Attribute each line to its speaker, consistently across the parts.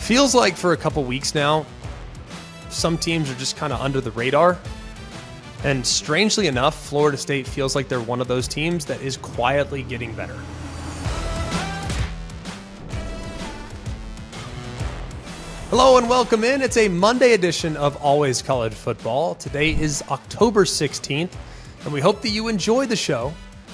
Speaker 1: Feels like for a couple weeks now, some teams are just kind of under the radar. And strangely enough, Florida State feels like they're one of those teams that is quietly getting better. Hello and welcome in. It's a Monday edition of Always College Football. Today is October 16th, and we hope that you enjoy the show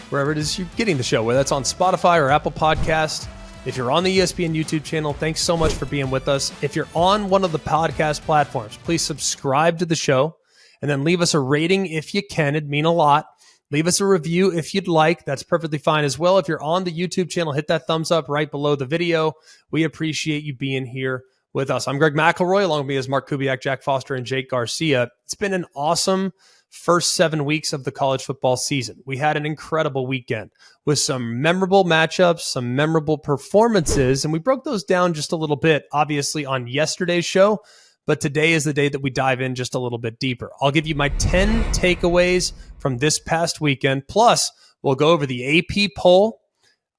Speaker 1: wherever it is you're getting the show, whether that's on Spotify or Apple Podcast. If you're on the ESPN YouTube channel, thanks so much for being with us. If you're on one of the podcast platforms, please subscribe to the show and then leave us a rating if you can. It'd mean a lot. Leave us a review if you'd like. That's perfectly fine as well. If you're on the YouTube channel, hit that thumbs up right below the video. We appreciate you being here with us. I'm Greg McElroy. Along with me is Mark Kubiak, Jack Foster, and Jake Garcia. It's been an awesome first 7 weeks of the college football season. We had an incredible weekend with some memorable matchups, some memorable performances, and we broke those down just a little bit, obviously, on yesterday's show. But today is the day that we dive in just a little bit deeper. I'll give you my 10 takeaways from this past weekend. Plus, we'll go over the AP poll.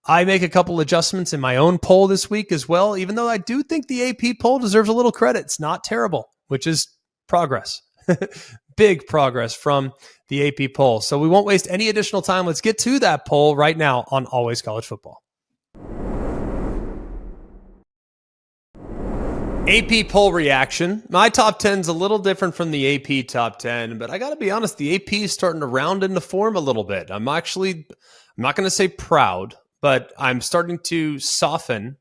Speaker 1: I make a couple adjustments in my own poll this week as well, even though I do think the AP poll deserves a little credit. It's not terrible, which is progress. Big progress from the AP poll. So we won't waste any additional time. Let's get to that poll right now on Always College Football. AP poll reaction. My top 10 is a little different from the AP top 10, but I got to be honest, the AP is starting to round into form a little bit. I'm not going to say proud, but I'm starting to soften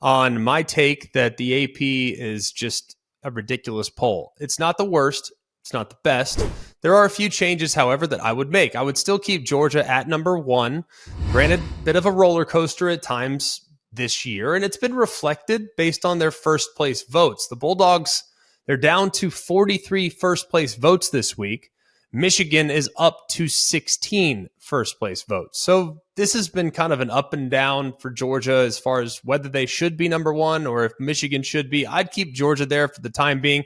Speaker 1: on my take that the AP is just a ridiculous poll. It's not the worst. It's not the best. There are a few changes, however, that I would make. I would still keep Georgia at number 1. Granted, bit of a roller coaster at times this year, and it's been reflected based on their first place votes. The Bulldogs, they're down to 43 first place votes this week. Michigan is up to 16 first place votes. So this has been kind of an up and down for Georgia as far as whether they should be number 1 or if Michigan should be. I'd keep Georgia there for the time being,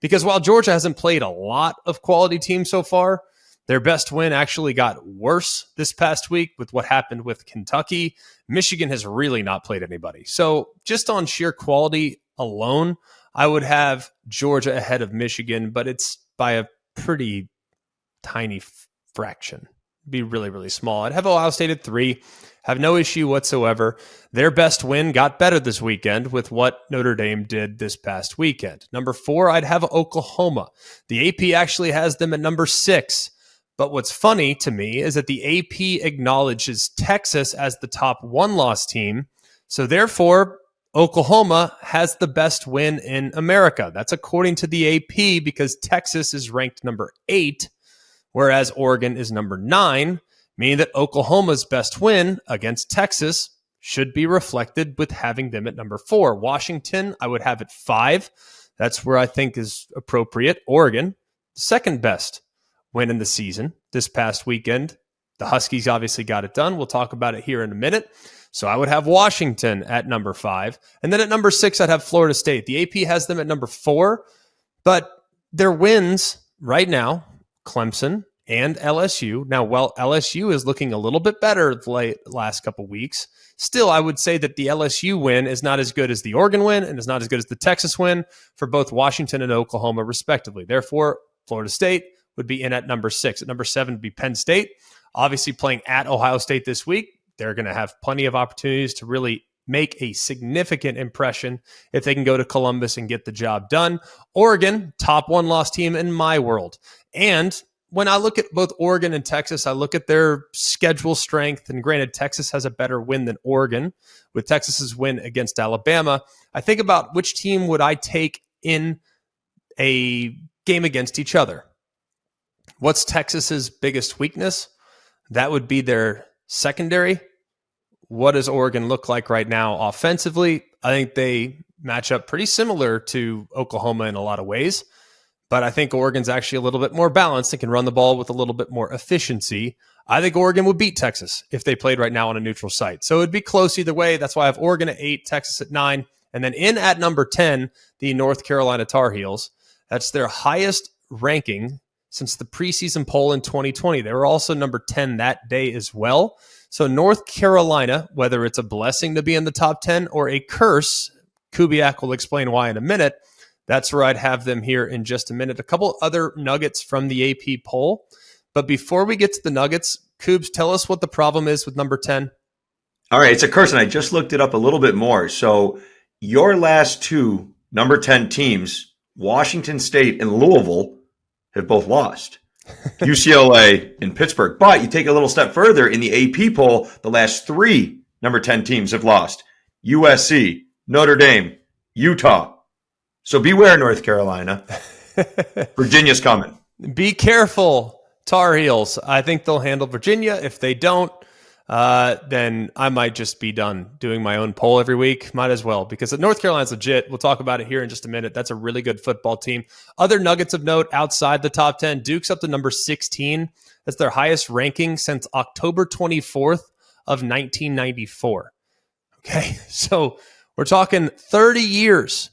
Speaker 1: because while Georgia hasn't played a lot of quality teams so far, their best win actually got worse this past week with what happened with Kentucky. Michigan has really not played anybody. So just on sheer quality alone, I would have Georgia ahead of Michigan, but it's by a pretty tiny fraction. Be really, really small. I'd have Ohio State at 3. Have no issue whatsoever. Their best win got better this weekend with what Notre Dame did this past weekend. Number 4, I'd have Oklahoma. The AP actually has them at number 6. But what's funny to me is that the AP acknowledges Texas as the top 1-loss team. So therefore, Oklahoma has the best win in America. That's according to the AP, because Texas is ranked number 8, whereas Oregon is number 9, meaning that Oklahoma's best win against Texas should be reflected with having them at number 4. Washington, I would have at 5. That's where I think is appropriate. Oregon, second best win in the season this past weekend. The Huskies obviously got it done. We'll talk about it here in a minute. So I would have Washington at number 5. And then at number 6, I'd have Florida State. The AP has them at number 4, but their wins right now, Clemson and LSU. Now, while LSU is looking a little bit better the last couple weeks, still, I would say that the LSU win is not as good as the Oregon win and is not as good as the Texas win for both Washington and Oklahoma, respectively. Therefore, Florida State would be in at number 6. At number 7 would be Penn State. Obviously, playing at Ohio State this week, they're going to have plenty of opportunities to really make a significant impression if they can go to Columbus and get the job done. Oregon, top 1-loss team in my world. And when I look at both Oregon and Texas, I look at their schedule strength, and granted, Texas has a better win than Oregon. With Texas's win against Alabama, I think about which team would I take in a game against each other. What's Texas's biggest weakness? That would be their secondary. What does Oregon look like right now offensively? I think they match up pretty similar to Oklahoma in a lot of ways. But I think Oregon's actually a little bit more balanced and can run the ball with a little bit more efficiency. I think Oregon would beat Texas if they played right now on a neutral site. So it'd be close either way. That's why I have Oregon at 8, Texas at 9. And then in at number 10, the North Carolina Tar Heels. That's their highest ranking since the preseason poll in 2020. They were also number 10 that day as well. So North Carolina, whether it's a blessing to be in the top 10 or a curse, Kubiak will explain why in a minute. That's where I'd have them here in just a minute. A couple other nuggets from the AP poll. But before we get to the nuggets, Kubes, tell us what the problem is with number 10.
Speaker 2: All right, it's a curse, and I just looked it up a little bit more. So your last two number 10 teams, Washington State and Louisville, have both lost. UCLA and Pittsburgh. But you take a little step further, in the AP poll, the last three number 10 teams have lost. USC, Notre Dame, Utah. So beware, North Carolina. Virginia's coming.
Speaker 1: Be careful, Tar Heels. I think they'll handle Virginia. If they don't, then I might just be done doing my own poll every week. Might as well, because North Carolina's legit. We'll talk about it here in just a minute. That's a really good football team. Other nuggets of note outside the top 10, Duke's up to number 16. That's their highest ranking since October 24th of 1994. Okay, so we're talking 30 years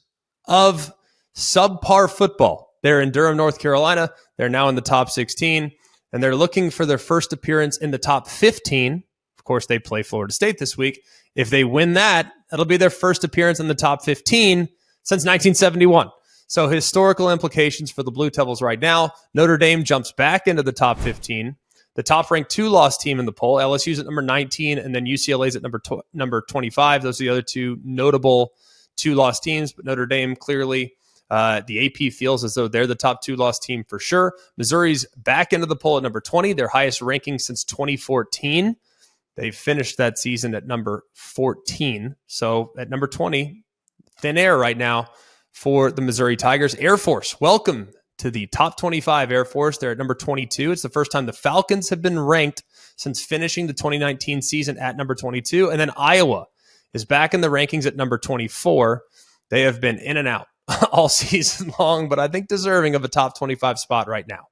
Speaker 1: of subpar football. They're in Durham, North Carolina. They're now in the top 16, and they're looking for their first appearance in the top 15. Of course, they play Florida State this week. If they win that, it'll be their first appearance in the top 15 since 1971. So historical implications for the Blue Devils right now. Notre Dame jumps back into the top 15. The top-ranked two-loss team in the poll, LSU's at number 19, and then UCLA's at number 25. Those are the other two notable two-loss teams, but Notre Dame clearly, the AP feels as though they're the top two-loss team for sure. Missouri's back into the poll at number 20, their highest ranking since 2014. They finished that season at number 14. So at number 20, thin air right now for the Missouri Tigers. Air Force, welcome to the top 25 Air Force. They're at number 22. It's the first time the Falcons have been ranked since finishing the 2019 season at number 22. And then Iowa is back in the rankings at number 24. They have been in and out all season long, but I think deserving of a top 25 spot right now.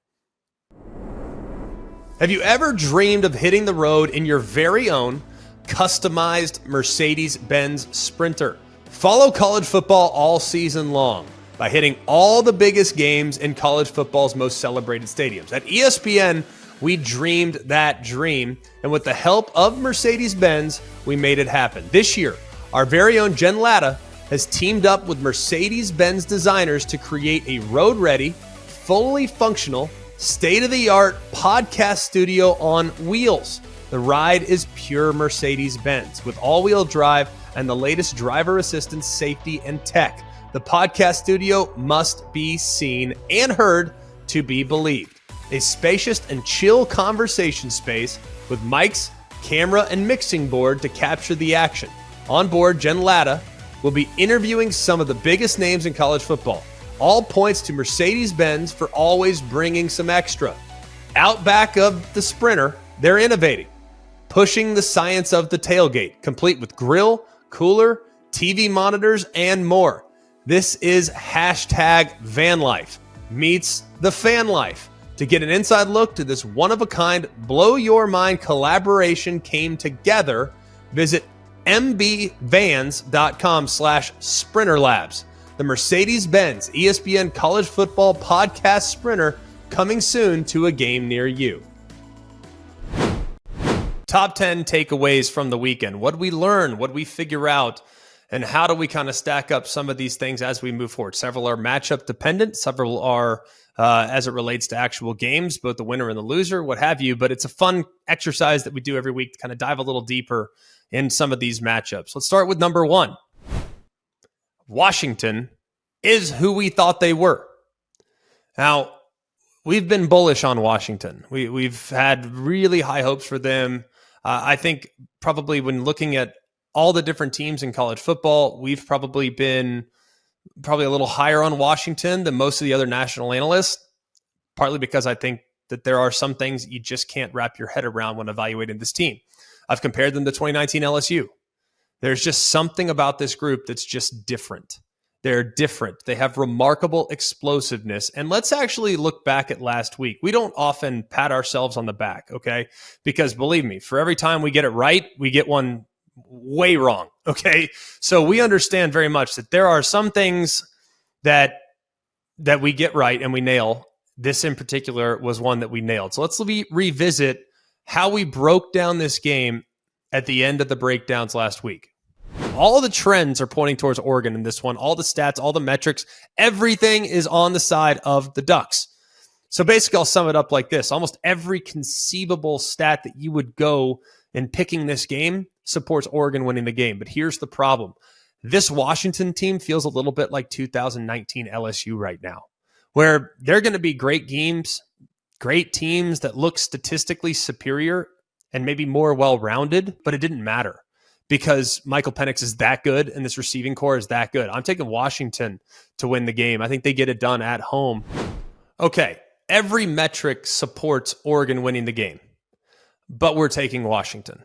Speaker 1: Have you ever dreamed of hitting the road in your very own customized Mercedes-Benz Sprinter? Follow college football all season long by hitting all the biggest games in college football's most celebrated stadiums. At ESPN, we dreamed that dream, and with the help of Mercedes-Benz, we made it happen. This year, our very own Jen Latta has teamed up with Mercedes-Benz designers to create a road-ready, fully functional, state-of-the-art podcast studio on wheels. The ride is pure Mercedes-Benz with all-wheel drive and the latest driver assistance, safety, and tech. The podcast studio must be seen and heard to be believed. A spacious and chill conversation space with mics, camera, and mixing board to capture the action. On board, Jen Latta will be interviewing some of the biggest names in college football. All points to Mercedes-Benz for always bringing some extra. Out back of the Sprinter, they're innovating, pushing the science of the tailgate, complete with grill, cooler, TV monitors, and more. This is hashtag van life meets the fan life. To get an inside look to this one-of-a-kind, blow-your-mind collaboration came together, visit mbvans.com/sprinterlabs. The Mercedes-Benz ESPN College Football Podcast Sprinter, coming soon to a game near you. Top 10 takeaways from the weekend. What did we learn? What did we figure out? And how do we kind of stack up some of these things as we move forward? Several are matchup dependent. Several are as it relates to actual games, both the winner and the loser, what have you. But it's a fun exercise that we do every week to kind of dive a little deeper in some of these matchups. Let's start with number one. Washington is who we thought they were. Now, we've been bullish on Washington. We've had really high hopes for them. I think probably when looking at all the different teams in college football, we've probably been a little higher on Washington than most of the other national analysts, partly because I think that there are some things you just can't wrap your head around when evaluating this team. I've compared them to 2019 LSU. There's just something about this group that's just different. They're different. They have remarkable explosiveness. And let's actually look back at last week. We don't often pat ourselves on the back, okay? Because believe me, for every time we get it right, we get one way wrong, okay? So we understand very much that there are some things that we get right and we nail. This in particular was one that we nailed. So let's revisit how we broke down this game at the end of the breakdowns last week. All the trends are pointing towards Oregon in this one. All the stats, all the metrics, everything is on the side of the Ducks. So basically, I'll sum it up like this. Almost every conceivable stat that you would go in picking this game supports Oregon winning the game. But here's the problem. This Washington team feels a little bit like 2019 LSU right now, where they're going to be great games, great teams that look statistically superior and maybe more well-rounded, but it didn't matter because Michael Penix is that good and this receiving core is that good. I'm taking Washington to win the game. I think they get it done at home. Okay, every metric supports Oregon winning the game, but we're taking Washington.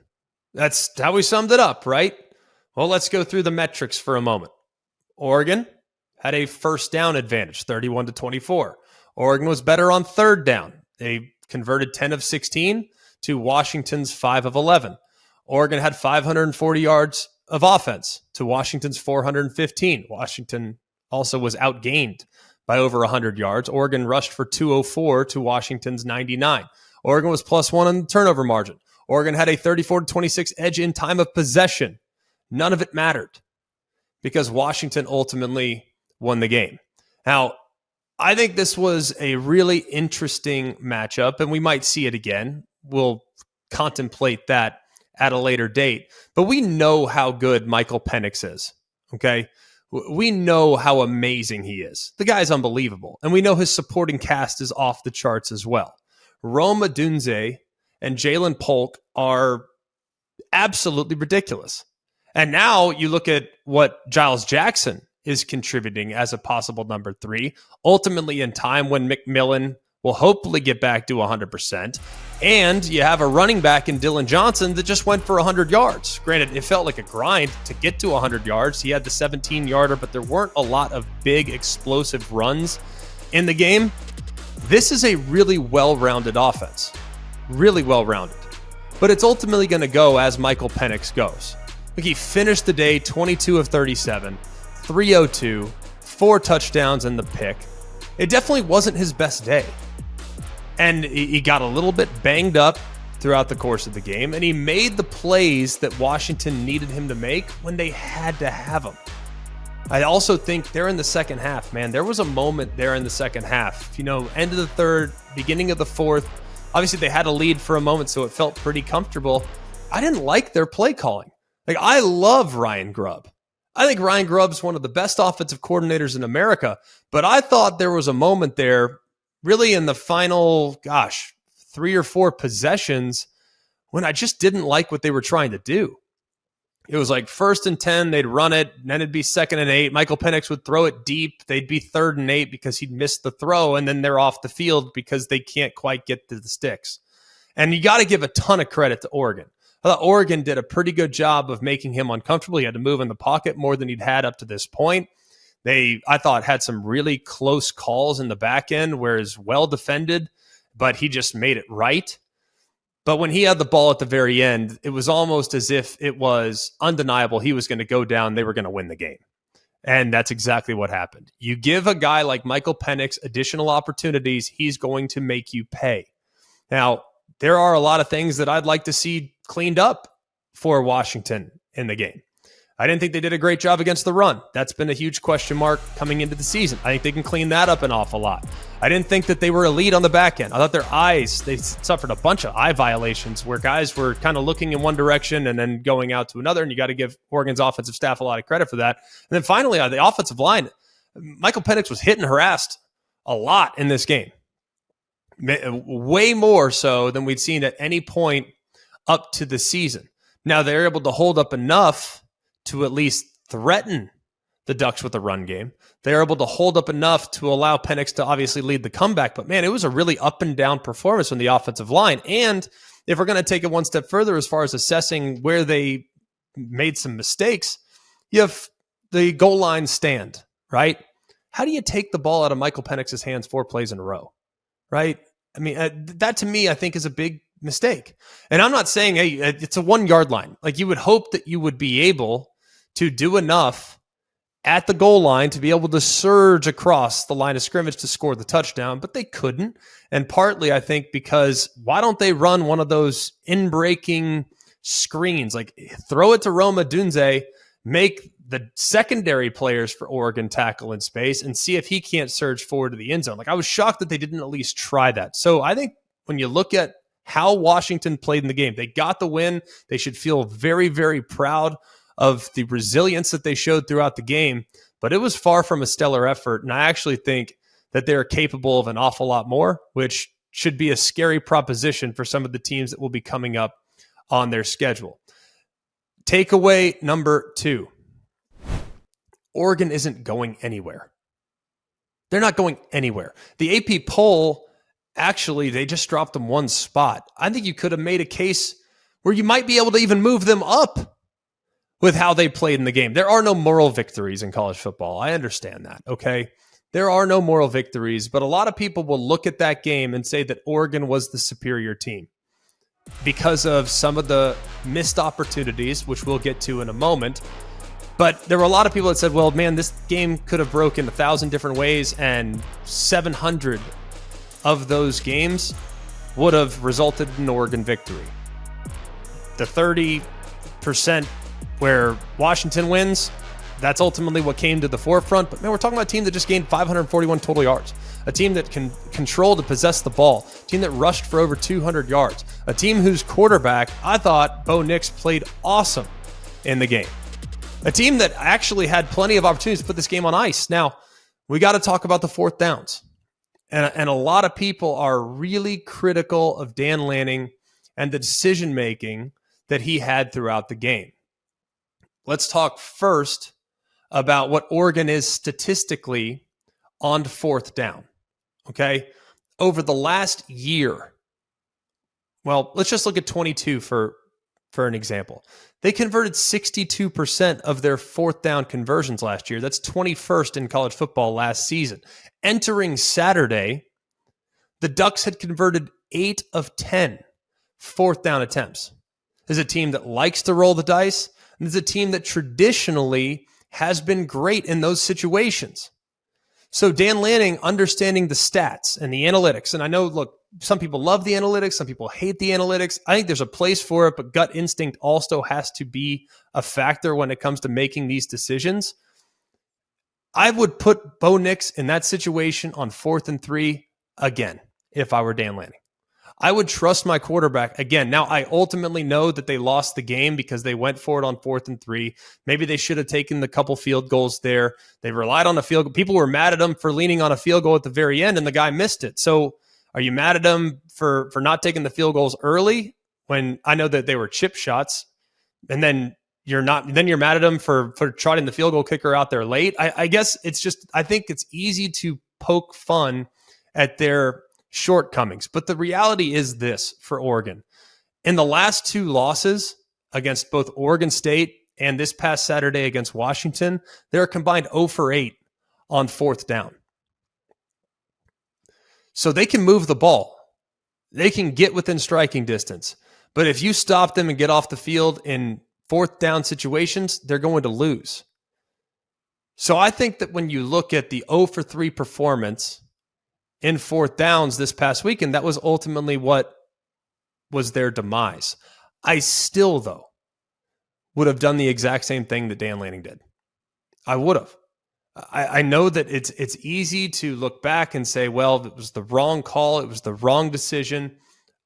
Speaker 1: That's how we summed it up, right? Well, let's go through the metrics for a moment. Oregon had a first down advantage, 31-24. Oregon was better on third down. They converted 10 of 16 to Washington's 5 of 11. Oregon had 540 yards of offense to Washington's 415. Washington also was outgained by over 100 yards. Oregon rushed for 204 to Washington's 99. Oregon was +1 on the turnover margin. Oregon had a 34-26 edge in time of possession. None of it mattered because Washington ultimately won the game. Now, I think this was a really interesting matchup, and we might see it again. We'll contemplate that at a later date. But we know how good Michael Penix is, okay? We know how amazing he is. The guy's unbelievable. And we know his supporting cast is off the charts as well. Rome Odunze and Jalen Polk are absolutely ridiculous. And now you look at what Giles Jackson is contributing as a possible number 3, ultimately in time when McMillan will hopefully get back to 100%. And you have a running back in Dylan Johnson that just went for 100 yards. Granted, it felt like a grind to get to 100 yards. He had the 17-yarder, but there weren't a lot of big explosive runs in the game. This is a really well-rounded offense. Really well-rounded. But it's ultimately going to go as Michael Penix goes. Look, he finished the day 22 of 37, 302, 4 touchdowns and the pick. It definitely wasn't his best day. And he got a little bit banged up throughout the course of the game, and he made the plays that Washington needed him to make when they had to have them. I also think there in the second half, man, there was a moment there in the second half. You know, end of the third, beginning of the fourth. Obviously, they had a lead for a moment, so it felt pretty comfortable. I didn't like their play calling. Like, I love Ryan Grubb. I think Ryan Grubb's one of the best offensive coordinators in America, but I thought there was a moment there, really in the final, 3 or 4 possessions, when I just didn't like what they were trying to do. It was like 1st and 10, they'd run it, and then it'd be 2nd and 8. Michael Penix would throw it deep. They'd be 3rd and 8 because he'd missed the throw, and then they're off the field because they can't quite get to the sticks. And you got to give a ton of credit to Oregon. I thought Oregon did a pretty good job of making him uncomfortable. He had to move in the pocket more than he'd had up to this point. They, I thought, had some really close calls in the back end where it's well defended, but he just made it right. But when he had the ball at the very end, it was almost as if it was undeniable he was going to go down, they were going to win the game. And that's exactly what happened. You give a guy like Michael Penix additional opportunities, he's going to make you pay. Now, there are a lot of things that I'd like to see cleaned up for Washington in the game. I didn't think they did a great job against the run. That's been a huge question mark coming into the season. I think they can clean that up an awful lot. I didn't think that they were elite on the back end. I thought their eyes, they suffered a bunch of eye violations where guys were kind of looking in one direction and then going out to another, and you got to give Oregon's offensive staff a lot of credit for that. And then finally, on the offensive line, Michael Penix was hit and harassed a lot in this game. Way more so than we'd seen at any point up to the season. Now, they're able to hold up enough to at least threaten the Ducks with a run game. They're able to hold up enough to allow Penix to obviously lead the comeback. But, man, it was a really up and down performance from the offensive line. And if we're going to take it one step further as far as assessing where they made some mistakes, you have the goal line stand, right? How do you take the ball out of Michael Penix's hands 4 plays in a row, right? I mean, that to me, I think, is a big mistake. And I'm not saying, hey, it's a 1 yard line. Like, you would hope that you would be able to do enough at the goal line to be able to surge across the line of scrimmage to score the touchdown, but they couldn't. And partly, I think, because why don't they run one of those in-breaking screens? Like, throw it to Rome Odunze, make the secondary players for Oregon tackle in space and see if he can't surge forward to the end zone. Like, I was shocked that they didn't at least try that. So I think when you look at how Washington played in the game, they got the win. They should feel very, very proud of the resilience that they showed throughout the game, but it was far from a stellar effort. And I actually think that they're capable of an awful lot more, which should be a scary proposition for some of the teams that will be coming up on their schedule. Takeaway number 2. Oregon isn't going anywhere. They're not going anywhere. The AP poll, actually, they just dropped them one spot. I think you could have made a case where you might be able to even move them up with how they played in the game. There are no moral victories in college football. I understand that, okay? There are no moral victories, but a lot of people will look at that game and say that Oregon was the superior team because of some of the missed opportunities, which we'll get to in a moment. But there were a lot of people that said, well, man, this game could have broken 1,000 different ways, and 700 of those games would have resulted in an Oregon victory. The 30% where Washington wins, that's ultimately what came to the forefront. But man, we're talking about a team that just gained 541 total yards, a team that can control to possess the ball, a team that rushed for over 200 yards, a team whose quarterback, I thought Bo Nix played awesome in the game, a team that actually had plenty of opportunities to put this game on ice. Now, we got to talk about the fourth downs. And a lot of people are really critical of Dan Lanning and the decision-making that he had throughout the game. Let's talk first about what Oregon is statistically on fourth down, okay? Over the last year, well, let's just look at 22 for an example. They converted 62% of their fourth down conversions last year. That's 21st in college football last season. Entering Saturday, the Ducks had converted 8 of 10 fourth down attempts. This is a team that likes to roll the dice, and this is a team that traditionally has been great in those situations. So Dan Lanning understanding the stats and the analytics, and I know, look, some people love the analytics, some people hate the analytics. I think there's a place for it, but gut instinct also has to be a factor when it comes to making these decisions. I would put Bo Nix in that situation on 4th and 3 again if I were Dan Lanning. I would trust my quarterback again. Now, I ultimately know that they lost the game because they went for it on 4th and 3. Maybe they should have taken the couple field goals there. They relied on a field goal. People were mad at him for leaning on a field goal at the very end, and the guy missed it. So are you mad at him for not taking the field goals early when I know that they were chip shots? And then you're mad at him for trotting the field goal kicker out there late. I guess it's just, I think it's easy to poke fun at their shortcomings. But the reality is this for Oregon. In the last 2 losses against both Oregon State and this past Saturday against Washington, they're combined 0 for 8 on fourth down. So they can move the ball. They can get within striking distance. But if you stop them and get off the field in fourth down situations, they're going to lose. So I think that when you look at the 0 for 3 performance in fourth downs this past weekend, that was ultimately what was their demise. I still, though, would have done the exact same thing that Dan Lanning did. I would have. I know that it's easy to look back and say, well, it was the wrong call. It was the wrong decision.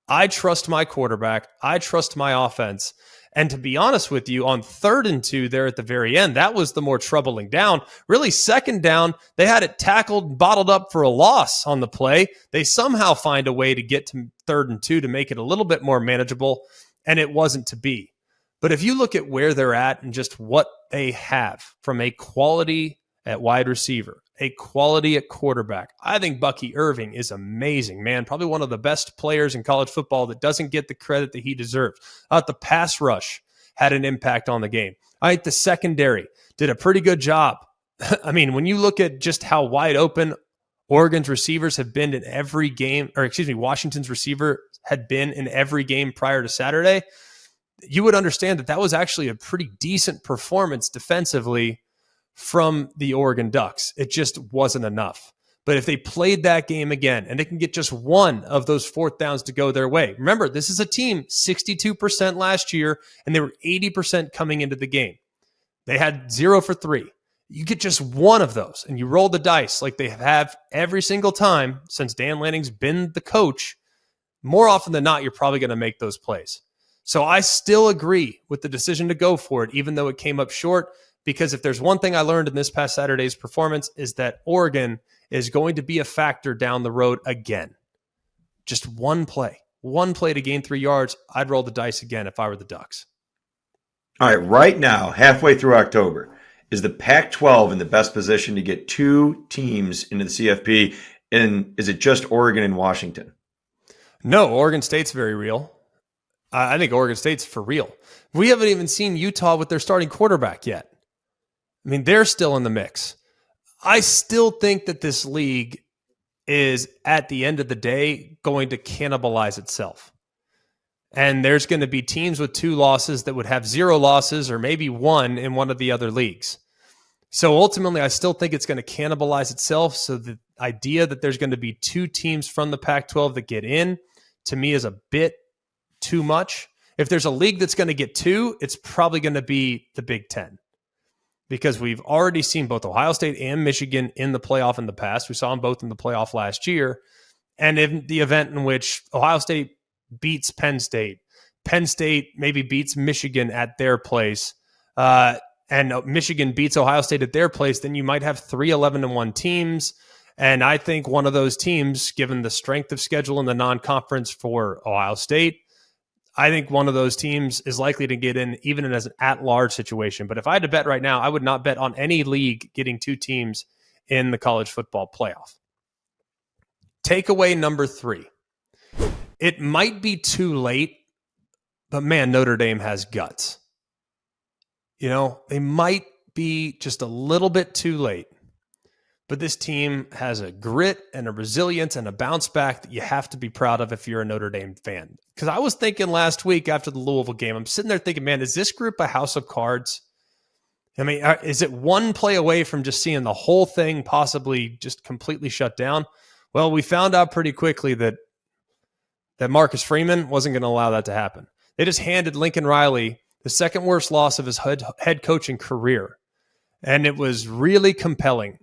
Speaker 1: I trust my quarterback. I trust my offense. And to be honest with you, on 3rd and 2 there at the very end, that was the more troubling down. Really, 2nd down, they had it tackled, bottled up for a loss on the play. They somehow find a way to get to 3rd and 2 to make it a little bit more manageable, and it wasn't to be. But if you look at where they're at and just what they have from a quality at wide receiver, a quality at quarterback, I think Bucky Irving is amazing, man. Probably one of the best players in college football that doesn't get the credit that he deserves. The pass rush had an impact on the game. I think the secondary did a pretty good job. I mean, when you look at just how wide open Oregon's receivers have been in every game, Washington's receiver had been in every game prior to Saturday, you would understand that was actually a pretty decent performance defensively from the Oregon Ducks. It just wasn't enough. But if they played that game again and they can get just one of those fourth downs to go their way, remember, this is a team 62% last year, and they were 80% coming into the game. They had 0 for 3. You get just one of those and you roll the dice like they have every single time since Dan Lanning's been the coach. More often than not, you're probably going to make those plays. So I still agree with the decision to go for it, even though it came up short, because if there's one thing I learned in this past Saturday's performance is that Oregon is going to be a factor down the road again. Just one play to gain 3 yards. I'd roll the dice again if I were the Ducks.
Speaker 2: All right now, halfway through October, is the Pac-12 in the best position to get 2 teams into the CFP? And is it just Oregon and Washington?
Speaker 1: No, Oregon State's very real. I think Oregon State's for real. We haven't even seen Utah with their starting quarterback yet. I mean, they're still in the mix. I still think that this league is, at the end of the day, going to cannibalize itself. And there's going to be teams with 2 losses that would have 0 losses or maybe 1 in one of the other leagues. So ultimately, I still think it's going to cannibalize itself. So the idea that there's going to be 2 teams from the Pac-12 that get in, to me, is a bit too much. If there's a league that's going to get 2, it's probably going to be the Big Ten. Because we've already seen both Ohio State and Michigan in the playoff in the past. We saw them both in the playoff last year. And in the event in which Ohio State beats Penn State maybe beats Michigan at their place, and Michigan beats Ohio State at their place, then you might have 3 11-1 teams. And I think one of those teams, given the strength of schedule in the non-conference for Ohio State, I think one of those teams is likely to get in even as an at-large situation. But if I had to bet right now, I would not bet on any league getting 2 teams in the college football playoff. Takeaway number 3. It might be too late, but man, Notre Dame has guts. You know, they might be just a little bit too late. But this team has a grit and a resilience and a bounce back that you have to be proud of if you're a Notre Dame fan. Because I was thinking last week after the Louisville game, I'm sitting there thinking, man, is this group a house of cards? I mean, is it one play away from just seeing the whole thing possibly just completely shut down? Well, we found out pretty quickly that Marcus Freeman wasn't going to allow that to happen. They just handed Lincoln Riley the second worst loss of his head coaching career. And it was really compelling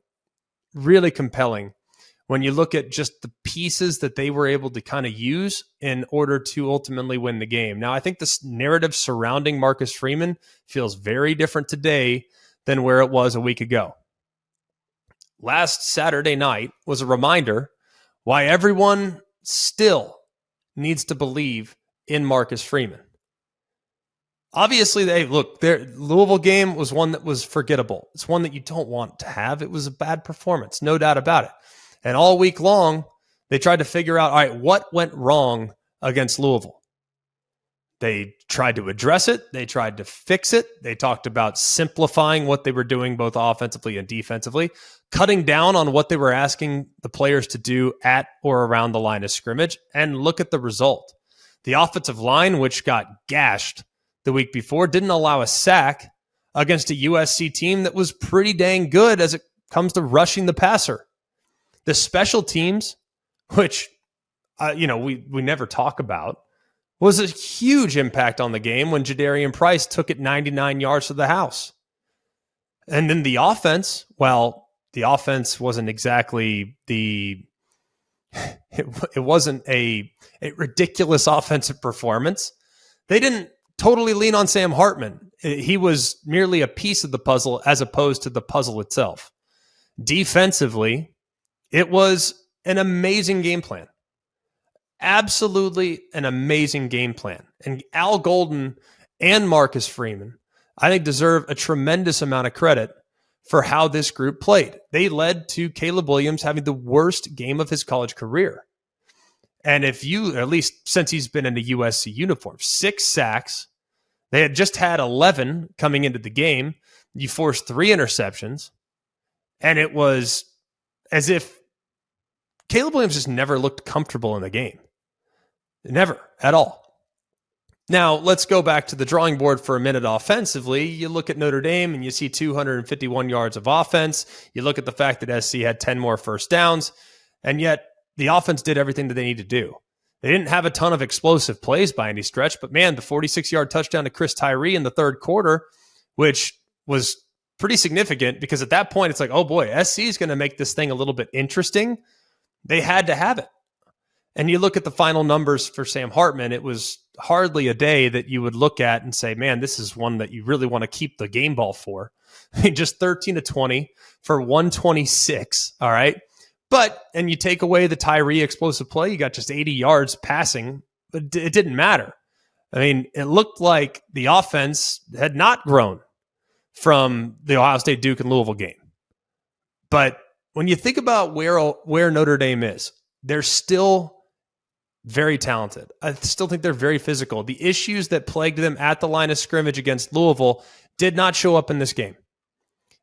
Speaker 1: when you look at just the pieces that they were able to kind of use in order to ultimately win the game. Now, I think this narrative surrounding Marcus Freeman feels very different today than where it was a week ago. Last Saturday night was a reminder why everyone still needs to believe in Marcus Freeman. Obviously, their Louisville game was one that was forgettable. It's one that you don't want to have. It was a bad performance, no doubt about it. And all week long, they tried to figure out, all right, what went wrong against Louisville? They tried to address it. They tried to fix it. They talked about simplifying what they were doing both offensively and defensively, cutting down on what they were asking the players to do at or around the line of scrimmage, and look at the result. The offensive line, which got gashed the week before, didn't allow a sack against a USC team that was pretty dang good as it comes to rushing the passer. The special teams, which we never talk about, was a huge impact on the game when Jadarian Price took it 99 yards to the house. And then the offense, well, the offense wasn't exactly it wasn't a ridiculous offensive performance. They didn't totally lean on Sam Hartman. He was merely a piece of the puzzle as opposed to the puzzle itself. Defensively, it was an amazing game plan. Absolutely an amazing game plan. And Al Golden and Marcus Freeman, I think, deserve a tremendous amount of credit for how this group played. They led to Caleb Williams having the worst game of his college career. And at least since he's been in a USC uniform, 6 sacks. They had just had 11 coming into the game. You forced 3 interceptions. And it was as if Caleb Williams just never looked comfortable in the game. Never, at all. Now, let's go back to the drawing board for a minute offensively. You look at Notre Dame and you see 251 yards of offense. You look at the fact that SC had 10 more first downs. And yet, the offense did everything that they need to do. They didn't have a ton of explosive plays by any stretch, but man, the 46-yard touchdown to Chris Tyree in the third quarter, which was pretty significant because at that point, it's like, oh boy, SC is going to make this thing a little bit interesting. They had to have it. And you look at the final numbers for Sam Hartman, it was hardly a day that you would look at and say, man, this is one that you really want to keep the game ball for. Just 13 to 20 for 126. All right. And you take away the Tyree explosive play, you got just 80 yards passing, but it didn't matter. I mean, it looked like the offense had not grown from the Ohio State, Duke, and Louisville game. But when you think about where Notre Dame is, they're still very talented. I still think they're very physical. The issues that plagued them at the line of scrimmage against Louisville did not show up in this game.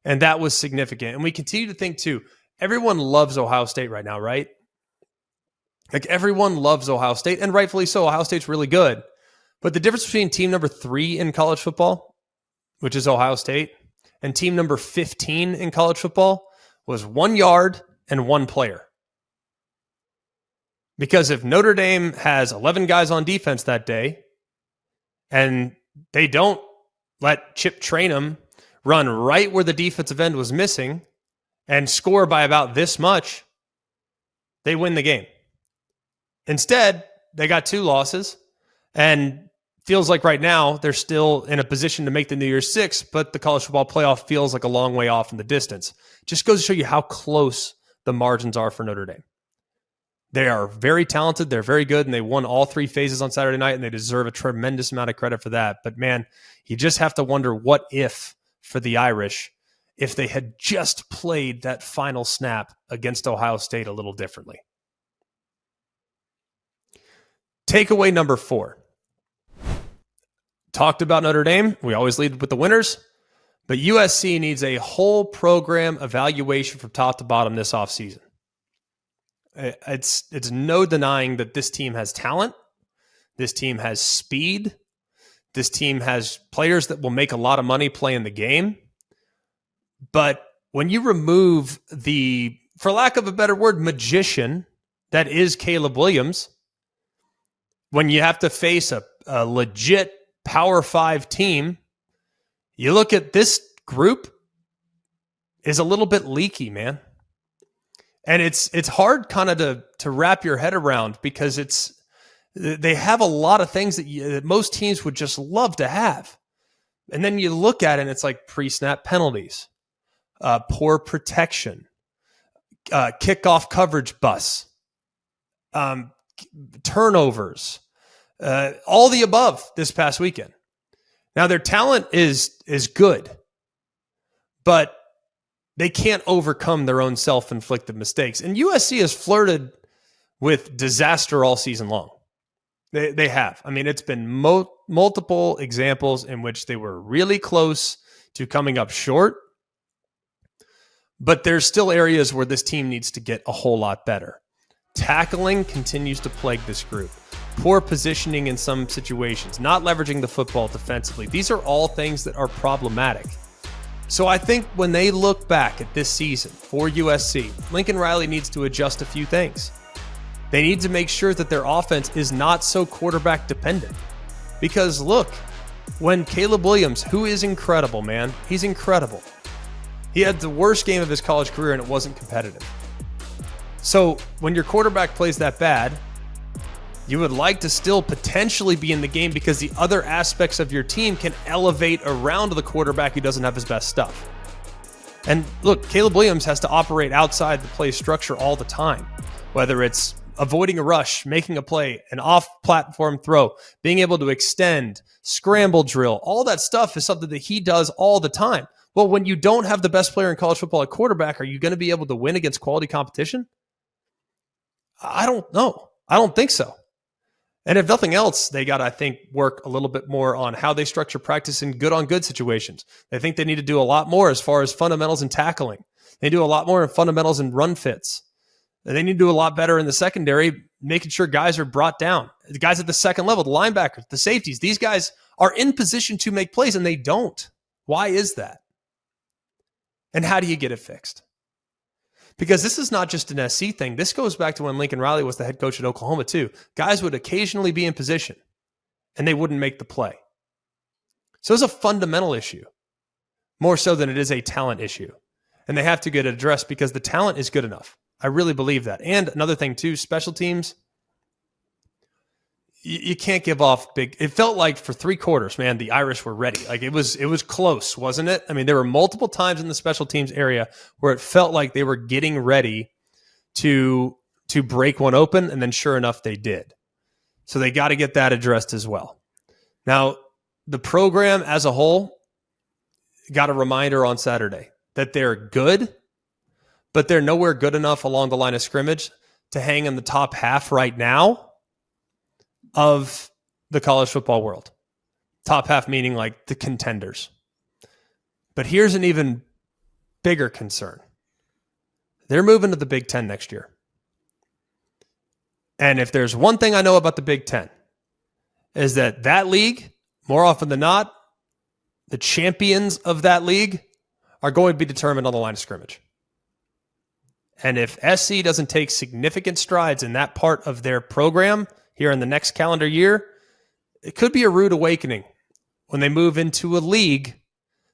Speaker 1: And that was significant. And we continue to think, too, everyone loves Ohio State right now, right? Like, everyone loves Ohio State, and rightfully so. Ohio State's really good. But the difference between team number 3 in college football, which is Ohio State, and team number 15 in college football was 1 yard and 1 player. Because if Notre Dame has 11 guys on defense that day, and they don't let Chip Trainum run right where the defensive end was missing and score by about this much, they win the game. Instead, they got 2 losses, and feels like right now they're still in a position to make the New Year's Six, but the college football playoff feels like a long way off in the distance. Just goes to show you how close the margins are for Notre Dame. They are very talented, they're very good, and they won all 3 phases on Saturday night, and they deserve a tremendous amount of credit for that. But man, you just have to wonder what if for the Irish if they had just played that final snap against Ohio State a little differently. Takeaway number 4. Talked about Notre Dame. We always lead with the winners. But USC needs a whole program evaluation from top to bottom this offseason. It's no denying that this team has talent. This team has speed. This team has players that will make a lot of money playing the game. But when you remove the, for lack of a better word, magician that is Caleb Williams, when you have to face a legit Power 5 team, you look at this group is a little bit leaky, man. And it's hard kind of to wrap your head around because they have a lot of things that most teams would just love to have. And then you look at it and it's like pre-snap penalties, poor protection, kickoff coverage busts, turnovers, all the above this past weekend. Now their talent is good, but they can't overcome their own self-inflicted mistakes. And USC has flirted with disaster all season long. They have. I mean, it's been multiple examples in which they were really close to coming up short, but there's still areas where this team needs to get a whole lot better. Tackling continues to plague this group. Poor positioning in some situations, not leveraging the football defensively. These are all things that are problematic. So I think when they look back at this season for USC, Lincoln Riley needs to adjust a few things. They need to make sure that their offense is not so quarterback dependent. Because look, when Caleb Williams, who is incredible, man, he's incredible. He had the worst game of his college career and it wasn't competitive. So when your quarterback plays that bad, you would like to still potentially be in the game because the other aspects of your team can elevate around the quarterback who doesn't have his best stuff. And look, Caleb Williams has to operate outside the play structure all the time, whether it's avoiding a rush, making a play, an off-platform throw, being able to extend, scramble drill, all that stuff is something that he does all the time. Well, when you don't have the best player in college football at quarterback, are you going to be able to win against quality competition? I don't know. I don't think so. And if nothing else, they got to, I think, work a little bit more on how they structure practice in good-on-good situations. I think they need to do a lot more as far as fundamentals and tackling. They do a lot more in fundamentals and run fits. And they need to do a lot better in the secondary, making sure guys are brought down. The guys at the second level, the linebackers, the safeties, these guys are in position to make plays, and they don't. Why is that? And how do you get it fixed? Because this is not just an SC thing. This goes back to when Lincoln Riley was the head coach at Oklahoma, too. Guys would occasionally be in position, and they wouldn't make the play. So it's a fundamental issue. more so than it is a talent issue. And they have to get it addressed because the talent is good enough. I really believe that. And another thing too, special teams, you can't give off big. It felt like for 3 quarters, man, the Irish were ready. Like it was close, wasn't it? I mean, there were multiple times in the special teams area where it felt like they were getting ready to break one open, and then sure enough, they did. So they got to get that addressed as well. Now, the program as a whole got a reminder on Saturday that they're good, but they're nowhere good enough along the line of scrimmage to hang in the top half right now of the college football world. Top half meaning like the contenders. But here's an even bigger concern. They're moving to the Big Ten next year. And if there's one thing I know about the Big Ten, is that league, more often than not, the champions of that league are going to be determined on the line of scrimmage. And if SC doesn't take significant strides in that part of their program here in the next calendar year, it could be a rude awakening when they move into a league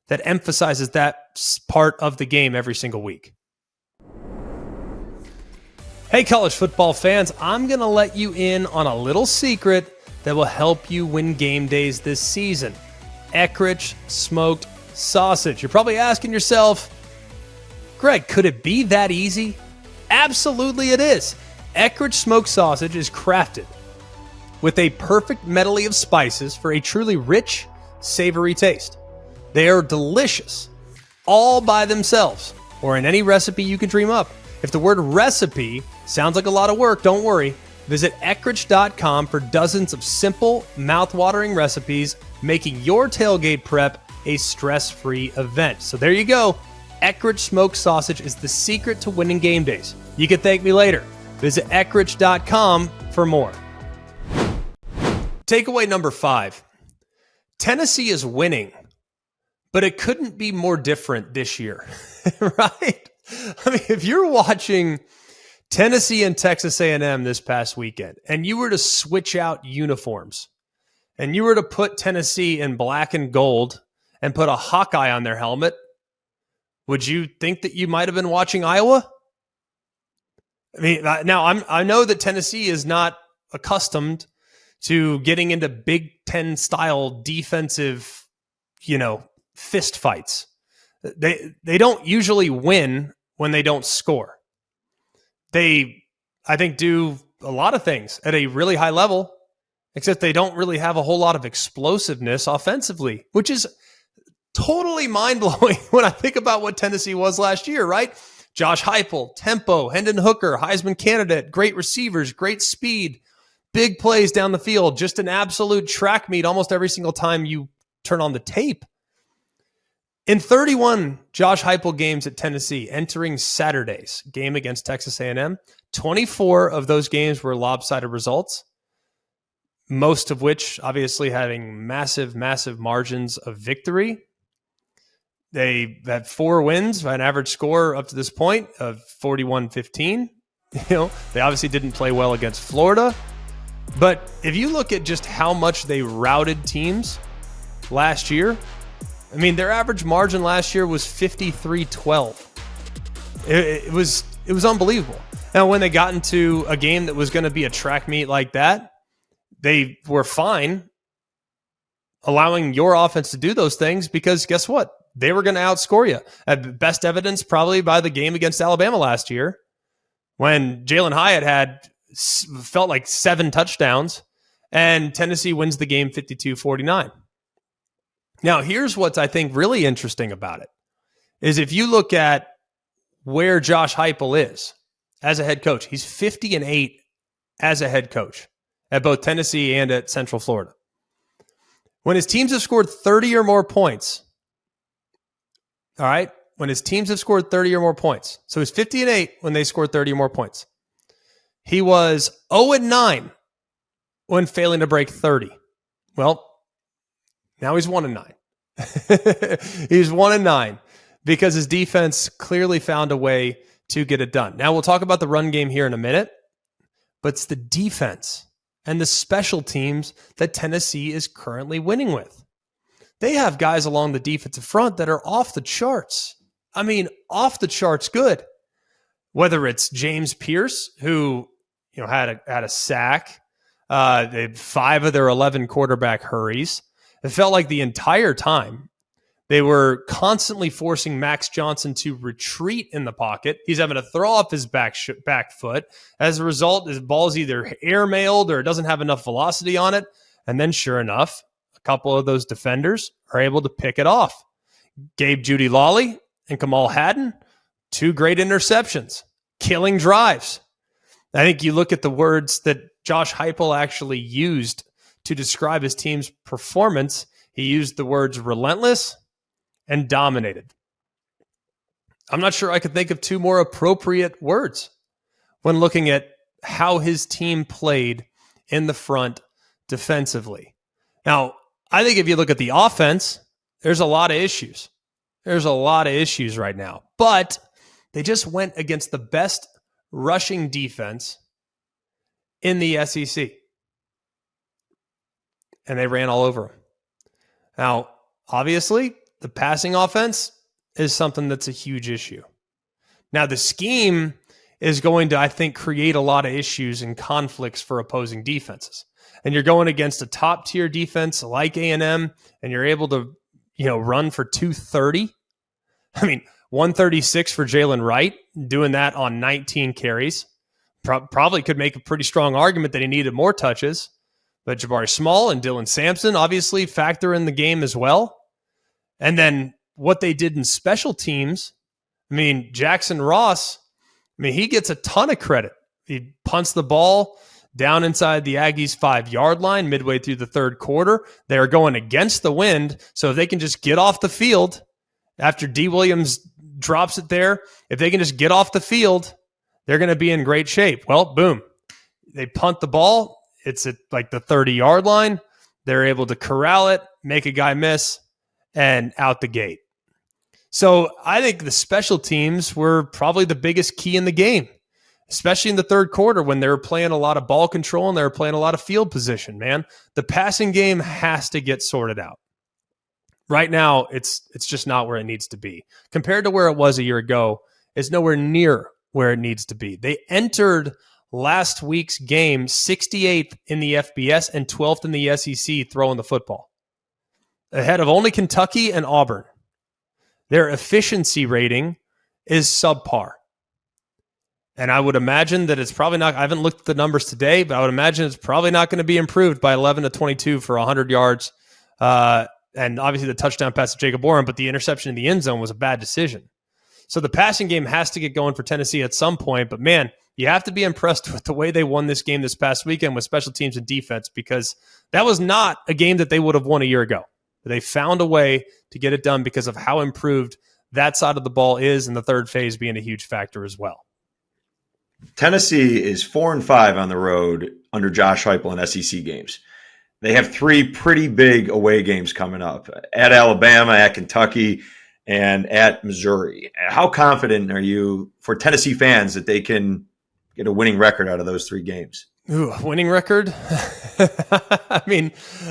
Speaker 1: that emphasizes that part of the game every single week. Hey, college football fans, I'm going to let you in on a little secret that will help you win game days this season. Eckrich smoked sausage. You're probably asking yourself, Greg, could it be that easy? Absolutely it is. Eckrich smoked sausage is crafted with a perfect medley of spices for a truly rich, savory taste. They are delicious all by themselves or in any recipe you can dream up. If the word recipe sounds like a lot of work, don't worry. Visit Eckrich.com for dozens of simple, mouth-watering recipes, making your tailgate prep a stress-free event. So there you go. Eckrich smoked sausage is the secret to winning game days. You can thank me later. Visit Eckrich.com for more. Takeaway number 5. Tennessee is winning, but it couldn't be more different this year, right? I mean, if you're watching Tennessee and Texas A&M this past weekend, and you were to switch out uniforms, and you were to put Tennessee in black and gold and put a Hawkeye on their helmet, would you think that you might have been watching Iowa? I mean, now I know that Tennessee is not accustomed to getting into Big Ten style defensive, fist fights. They don't usually win when they don't score. They, I think, do a lot of things at a really high level, except they don't really have a whole lot of explosiveness offensively, which is totally mind-blowing when I think about what Tennessee was last year, right? Josh Heupel, tempo, Hendon Hooker, Heisman candidate, great receivers, great speed, big plays down the field, just an absolute track meet almost every single time you turn on the tape. In 31 Josh Heupel games at Tennessee, entering Saturday's game against Texas A&M, 24 of those games were lopsided results, most of which obviously having massive, massive margins of victory. They had 4 wins by an average score up to this point of 41-15. They obviously didn't play well against Florida. But if you look at just how much they routed teams last year, I mean, their average margin last year was 53-12. It was unbelievable. Now, when they got into a game that was going to be a track meet like that, they were fine allowing your offense to do those things because guess what? They were going to outscore you. Best evidence probably by the game against Alabama last year when Jalen Hyatt felt like 7 touchdowns and Tennessee wins the game 52-49. Now, here's what's, I think, really interesting about it, is if you look at where Josh Heupel is as a head coach, he's 50-8 as a head coach at both Tennessee and at Central Florida. When his teams have scored 30 or more points, all right, when his teams have scored 30 or more points, so he's 50-8 when they scored 30 or more points. He was 0-9 when failing to break 30. Well, now he's 1-9. He's 1-9 because his defense clearly found a way to get it done. Now we'll talk about the run game here in a minute, but it's the defense and the special teams that Tennessee is currently winning with. They have guys along the defensive front that are off the charts. I mean, off the charts good. Whether it's James Pierce, who had a sack, they had 5 of their 11 quarterback hurries. It felt like the entire time they were constantly forcing Max Johnson to retreat in the pocket. He's having to throw off his back foot. As a result, his ball's either airmailed or doesn't have enough velocity on it. And then sure enough, a couple of those defenders are able to pick it off. Gabe Judy Lawley and Kamal Haddon, 2 great interceptions, killing drives. I think you look at the words that Josh Heupel actually used to describe his team's performance. He used the words relentless and dominated. I'm not sure I could think of 2 more appropriate words when looking at how his team played in the front defensively. Now, I think if you look at the offense, there's a lot of issues. There's a lot of issues right now. But they just went against the best rushing defense in the SEC. And they ran all over them. Now, obviously, the passing offense is something that's a huge issue. Now, the scheme is going to, I think, create a lot of issues and conflicts for opposing defenses. And you're going against a top-tier defense like A&M, and you're able to, run for 230. I mean, 136 for Jalen Wright, doing that on 19 carries. Probably could make a pretty strong argument that he needed more touches. But Jabari Small and Dylan Sampson obviously factor in the game as well. And then what they did in special teams, Jackson Ross, he gets a ton of credit. He punts the ball down inside the Aggies' 5-yard line midway through the third quarter. They are going against the wind, so if they can just get off the field after D. Williams drops it there, if they can just get off the field, they're going to be in great shape. Well, boom. They punt the ball. It's at like the 30-yard line. They're able to corral it, make a guy miss, and out the gate. So I think the special teams were probably the biggest key in the game, especially in the third quarter when they were playing a lot of ball control and they were playing a lot of field position, man. The passing game has to get sorted out. Right now, it's just not where it needs to be. Compared to where it was a year ago, it's nowhere near where it needs to be. They entered last week's game 68th in the FBS and 12th in the SEC throwing the football, ahead of only Kentucky and Auburn. Their efficiency rating is subpar. And I would imagine that it's probably not, I haven't looked at the numbers today, but I would imagine it's probably not going to be improved by 11 to 22 for 100 yards. And obviously the touchdown pass to Jacob Warren, but the interception in the end zone was a bad decision. So the passing game has to get going for Tennessee at some point. But man, you have to be impressed with the way they won this game this past weekend with special teams and defense, because that was not a game that they would have won a year ago. They found a way to get it done because of how improved that side of the ball is, and the third phase being a huge factor as well.
Speaker 2: Tennessee is 4-5 on the road under Josh Heupel in SEC games. They have 3 pretty big away games coming up at Alabama, at Kentucky, and at Missouri. How confident are you for Tennessee fans that they can get a winning record out of those 3 games?
Speaker 1: Ooh, a winning record?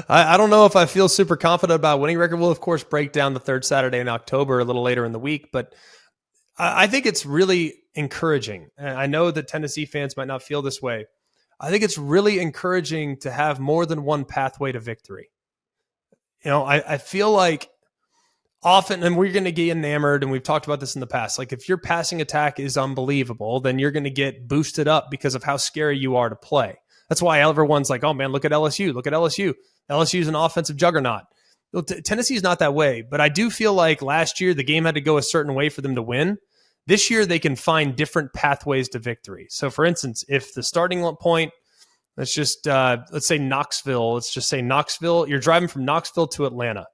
Speaker 1: I don't know if I feel super confident about a winning record. We'll, of course, break down the third Saturday in October a little later in the week, but I think it's really encouraging. And I know that Tennessee fans might not feel this way. I think it's really encouraging to have more than one pathway to victory. I feel like often, and we're going to get enamored, and we've talked about this in the past, like if your passing attack is unbelievable, then you're going to get boosted up because of how scary you are to play. That's why everyone's like, oh man, look at LSU. Look at LSU. LSU's an offensive juggernaut. Well, Tennessee's not that way, but I do feel like last year the game had to go a certain way for them to win. This year they can find different pathways to victory. So for instance, if the starting point, let's say Knoxville, you're driving from Knoxville to Atlanta.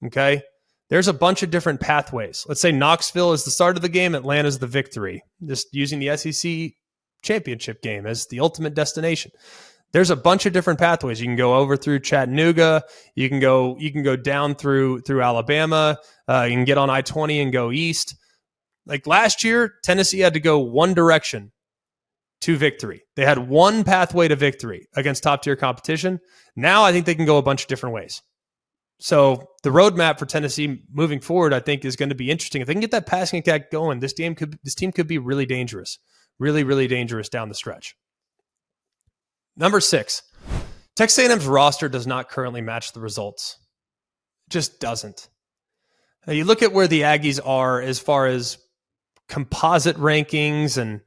Speaker 1: Okay. There's a bunch of different pathways. Let's say Knoxville is the start of the game, Atlanta's the victory. Just using the SEC championship game as the ultimate destination. There's a bunch of different pathways. You can go over through Chattanooga. You can go down through Alabama. You can get on I-20 and go east. Like last year, Tennessee had to go one direction to victory. They had one pathway to victory against top-tier competition. Now I think they can go a bunch of different ways. So the roadmap for Tennessee moving forward, I think, is going to be interesting. If they can get that passing attack going, this team could be really dangerous, really, really dangerous down the stretch. Number 6, Texas A&M's roster does not currently match the results. It just doesn't. Now, you look at where the Aggies are as far as composite rankings, and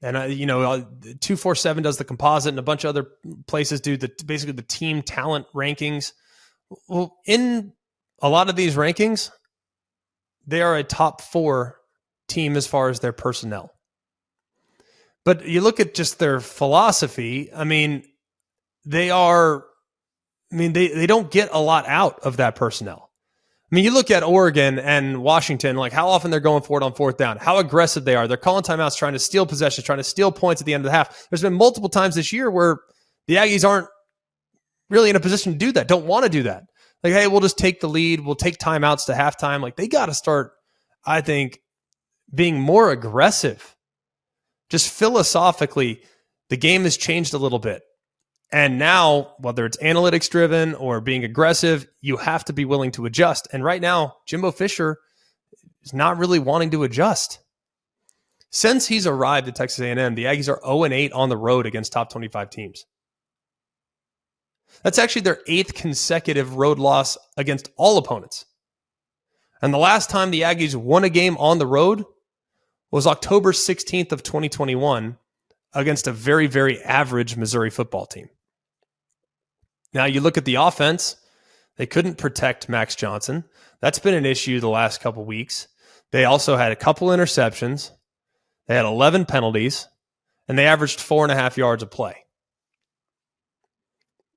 Speaker 1: 247 does the composite, and a bunch of other places do basically the team talent rankings. Well, in a lot of these rankings, they are a top 4 team as far as their personnel. But you look at just their philosophy, they don't get a lot out of that personnel. You look at Oregon and Washington, like how often they're going for it on 4th down, how aggressive they are. They're calling timeouts, trying to steal possessions, trying to steal points at the end of the half. There's been multiple times this year where the Aggies aren't really in a position to do that, don't want to do that. Like, hey, we'll just take the lead. We'll take timeouts to halftime. Like, they got to start, I think, being more aggressive. Just philosophically, the game has changed a little bit. And now, whether it's analytics driven or being aggressive, you have to be willing to adjust. And right now, Jimbo Fisher is not really wanting to adjust. Since he's arrived at Texas A&M, the Aggies are 0-8 on the road against top 25 teams. That's actually their 8th consecutive road loss against all opponents. And the last time the Aggies won a game on the road was October 16th of 2021 against a very, very average Missouri football team. Now, you look at the offense, they couldn't protect Max Johnson. That's been an issue the last couple weeks. They also had a couple interceptions. They had 11 penalties, and they averaged 4.5 yards a play.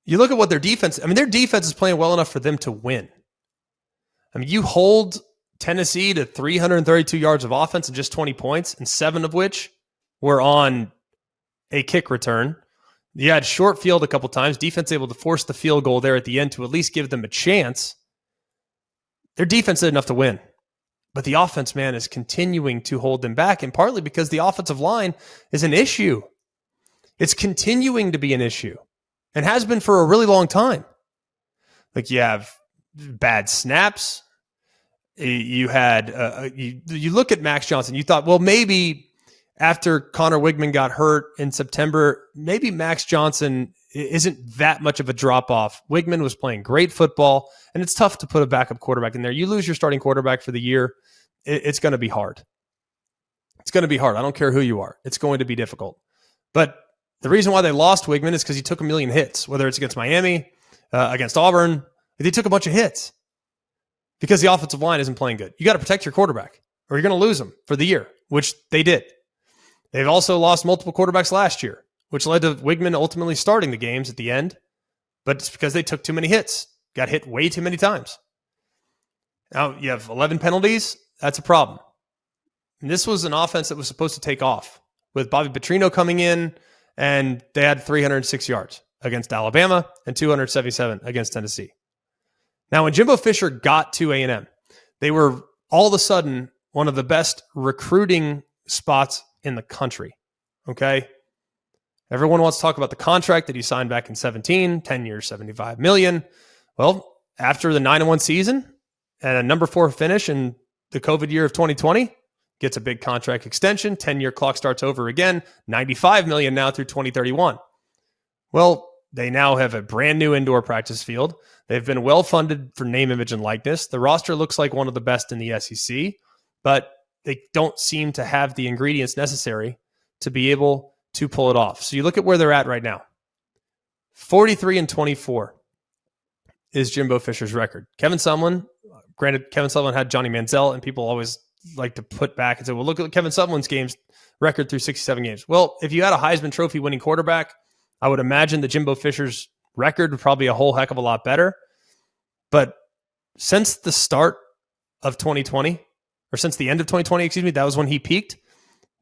Speaker 1: You look at what their defense is playing well enough for them to win. You hold Tennessee to 332 yards of offense and just 20 points, and 7 of which were on a kick return. You had short field a couple times. Defense able to force the field goal there at the end to at least give them a chance. Their defense did enough to win. But the offense, man, is continuing to hold them back, and partly because the offensive line is an issue. It's continuing to be an issue and has been for a really long time. Like, you have bad snaps. You had you look at Max Johnson. You thought, well, maybe after Connor Wigman got hurt in September, maybe Max Johnson isn't that much of a drop-off. Wigman was playing great football, and it's tough to put a backup quarterback in there. You lose your starting quarterback for the year, it's going to be hard. It's going to be hard. I don't care who you are. It's going to be difficult. But the reason why they lost Wigman is because he took a million hits, whether it's against Miami, against Auburn. They took a bunch of hits because the offensive line isn't playing good. You got to protect your quarterback or you're going to lose him for the year, which they did. They've also lost multiple quarterbacks last year, which led to Wigman ultimately starting the games at the end, but it's because they took too many hits, got hit way too many times. Now you have 11 penalties. That's a problem. And this was an offense that was supposed to take off with Bobby Petrino coming in, and they had 306 yards against Alabama and 277 against Tennessee. Now, when Jimbo Fisher got to A&M, they were all of a sudden one of the best recruiting spots in the country. Okay. Everyone wants to talk about the contract that he signed back in 17, 10 years, $75 million. Well, after the 9-1 season and a number 4 finish in the COVID year of 2020, gets a big contract extension, 10-year clock starts over again, $95 million now through 2031. Well, they now have a brand new indoor practice field. They've been well funded for name, image, and likeness. The roster looks like one of the best in the SEC, but they don't seem to have the ingredients necessary to be able to pull it off. So you look at where they're at right now. 43-24 is Jimbo Fisher's record. Kevin Sumlin, granted, Kevin Sumlin had Johnny Manziel, and people always like to put back and say, well, look at Kevin Sumlin's games record through 67 games. Well, if you had a Heisman Trophy winning quarterback, I would imagine that Jimbo Fisher's record would probably be a whole heck of a lot better. But since the start of 2020, or since the end of 2020, that was when he peaked.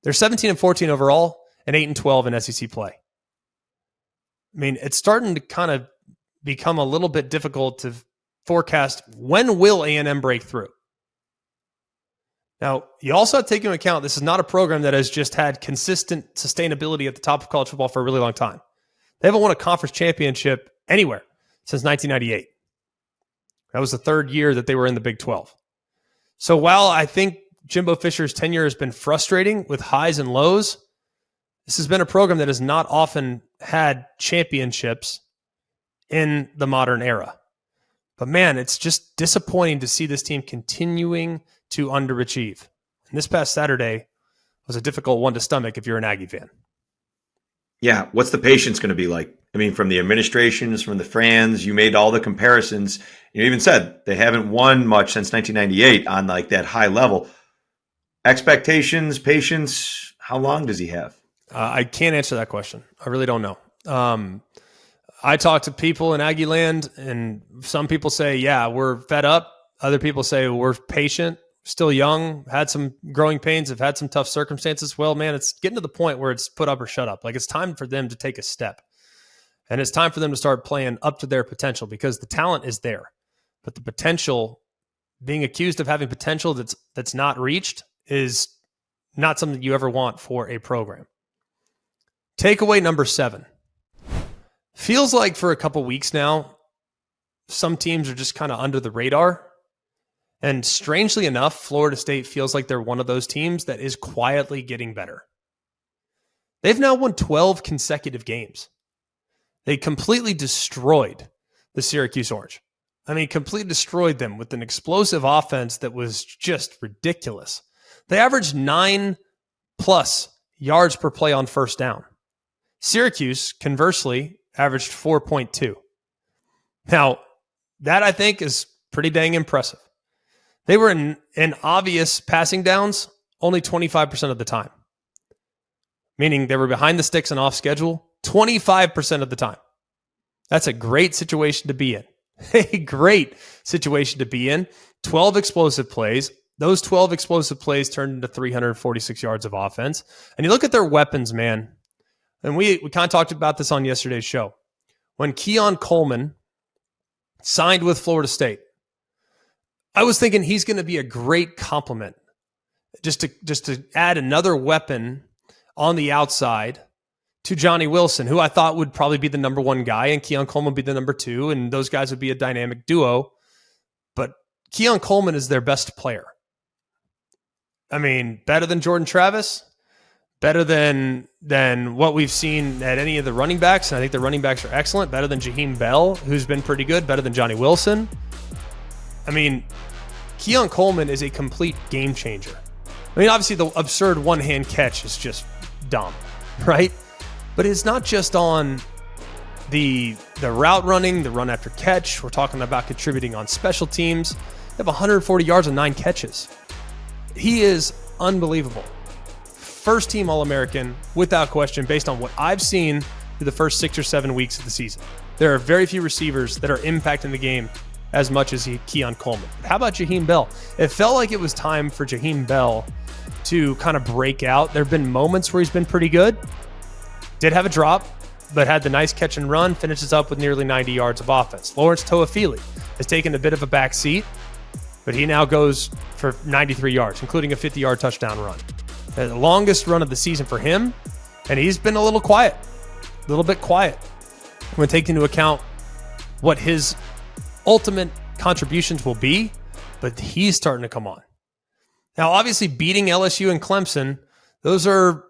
Speaker 1: They're 17-14 overall and 8-12 in SEC play. It's starting to kind of become a little bit difficult to forecast when will A&M break through. Now, you also have to take into account this is not a program that has just had consistent sustainability at the top of college football for a really long time. They haven't won a conference championship anywhere since 1998. That was the third year that they were in the Big 12. So while I think Jimbo Fisher's tenure has been frustrating with highs and lows, this has been a program that has not often had championships in the modern era. But man, it's just disappointing to see this team continuing to underachieve. And this past Saturday was a difficult one to stomach if you're an Aggie fan.
Speaker 2: Yeah, what's the patience going to be like? I mean, from the administrations, from the fans, you made all the comparisons. You even said they haven't won much since 1998 on like that high level. Expectations, patience, how long does he have?
Speaker 1: I can't answer that question. I really don't know. I talk to people in Aggie land, and some people say, yeah, we're fed up. Other people say we're patient, still young, had some growing pains, have had some tough circumstances. Well, man, it's getting to the point where it's put up or shut up. Like, it's time for them to take a step. And it's time for them to start playing up to their potential, because the talent is there. But the potential, being accused of having potential that's not reached, is not something you ever want for a program. Takeaway number 7. Feels like for a couple weeks now, some teams are just kind of under the radar. And strangely enough, Florida State feels like they're one of those teams that is quietly getting better. They've now won 12 consecutive games. They completely destroyed the Syracuse Orange. I mean, completely destroyed them with an explosive offense that was just ridiculous. They averaged 9+ yards per play on first down. Syracuse, conversely, averaged 4.2. Now, that I think is pretty dang impressive. They were in obvious passing downs only 25% of the time, meaning they were behind the sticks and off schedule 25% of the time. That's a great situation to be in. A great situation to be in. 12 explosive plays. Those 12 explosive plays turned into 346 yards of offense. And you look at their weapons, man. And we kind of talked about this on yesterday's show. When Keon Coleman signed with Florida State, I was thinking he's going to be a great complement, just to add another weapon on the outside to Johnny Wilson, who I thought would probably be the number 1 guy, and Keon Coleman would be the number 2, and those guys would be a dynamic duo. But Keon Coleman is their best player. I mean, better than Jordan Travis, better than what we've seen at any of the running backs, and I think the running backs are excellent, better than Jaheim Bell, who's been pretty good, better than Johnny Wilson. I mean, Keon Coleman is a complete game changer. I mean, obviously the absurd one-hand catch is just dumb, right? But it's not just on the route running, the run after catch. We're talking about contributing on special teams. They have 140 yards and 9 catches. He is unbelievable. First team All-American, without question, based on what I've seen through the first 6 or 7 weeks of the season. There are very few receivers that are impacting the game as much as Keon Coleman. But how about Jaheim Bell? It felt like it was time for Jaheim Bell to kind of break out. There have been moments where he's been pretty good. Did have a drop, but had the nice catch and run, finishes up with nearly 90 yards of offense. Lawrence Toafili has taken a bit of a back seat, but he now goes for 93 yards, including a 50-yard touchdown run. The longest run of the season for him, and he's been a little bit quiet when taking into account what his ultimate contributions will be, but he's starting to come on. Now, obviously, beating LSU and Clemson, those are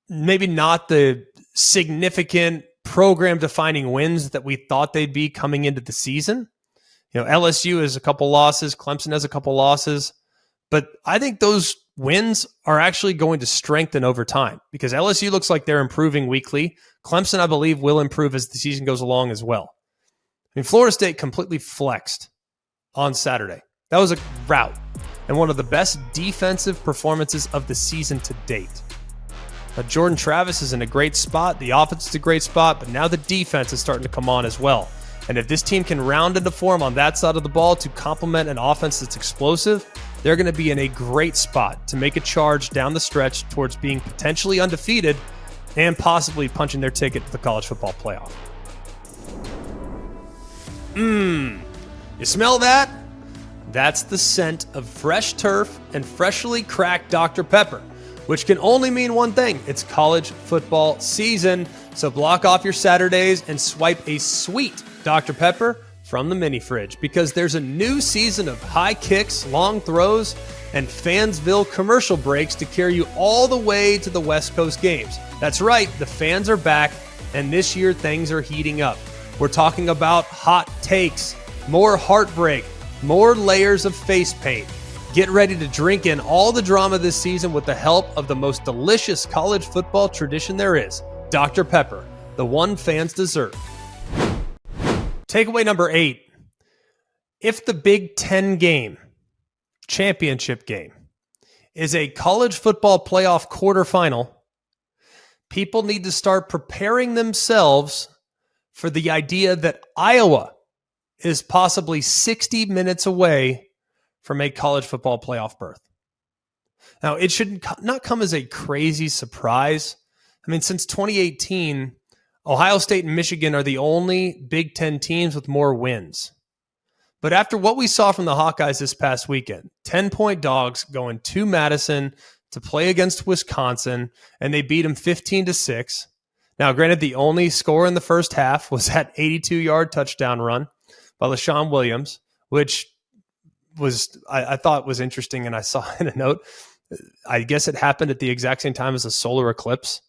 Speaker 1: maybe not the significant program-defining wins that we thought they'd be coming into the season. You know, LSU has a couple losses, Clemson has a couple losses, but I think those wins are actually going to strengthen over time because LSU looks like they're improving weekly. Clemson, I believe, will improve as the season goes along as well. I mean, Florida State completely flexed on Saturday. That was a rout and one of the best defensive performances of the season to date. Now, Jordan Travis is in a great spot. The offense is a great spot, but now the defense is starting to come on as well. And if this team can round into form on that side of the ball to complement an offense that's explosive, they're going to be in a great spot to make a charge down the stretch towards being potentially undefeated and possibly punching their ticket to the college football playoff. You smell that? That's the scent of fresh turf and freshly cracked Dr. Pepper, which can only mean one thing. It's college football season. So block off your Saturdays and swipe a sweet Dr. Pepper from the mini fridge because there's a new season of high kicks, long throws, and Fansville commercial breaks to carry you all the way to the West Coast games. That's right, the fans are back, and this year things are heating up. We're talking about hot takes, more heartbreak, more layers of face paint. Get ready to drink in all the drama this season with the help of the most delicious college football tradition there is, Dr. Pepper, the one fans deserve. Takeaway number 8. If the Big Ten game, championship game, is a college football playoff quarterfinal, people need to start preparing themselves for the idea that Iowa is possibly 60 minutes away from a college football playoff berth. Now, it should not come as a crazy surprise. I mean, since 2018, Ohio State and Michigan are the only Big Ten teams with more wins. But after what we saw from the Hawkeyes this past weekend, 10-point dogs going to Madison to play against Wisconsin, and they beat them 15-6. Now, granted, the only score in the first half was that 82-yard touchdown run by LaShawn Williams, which I thought was interesting, and I saw in a note, I guess it happened at the exact same time as a solar eclipse,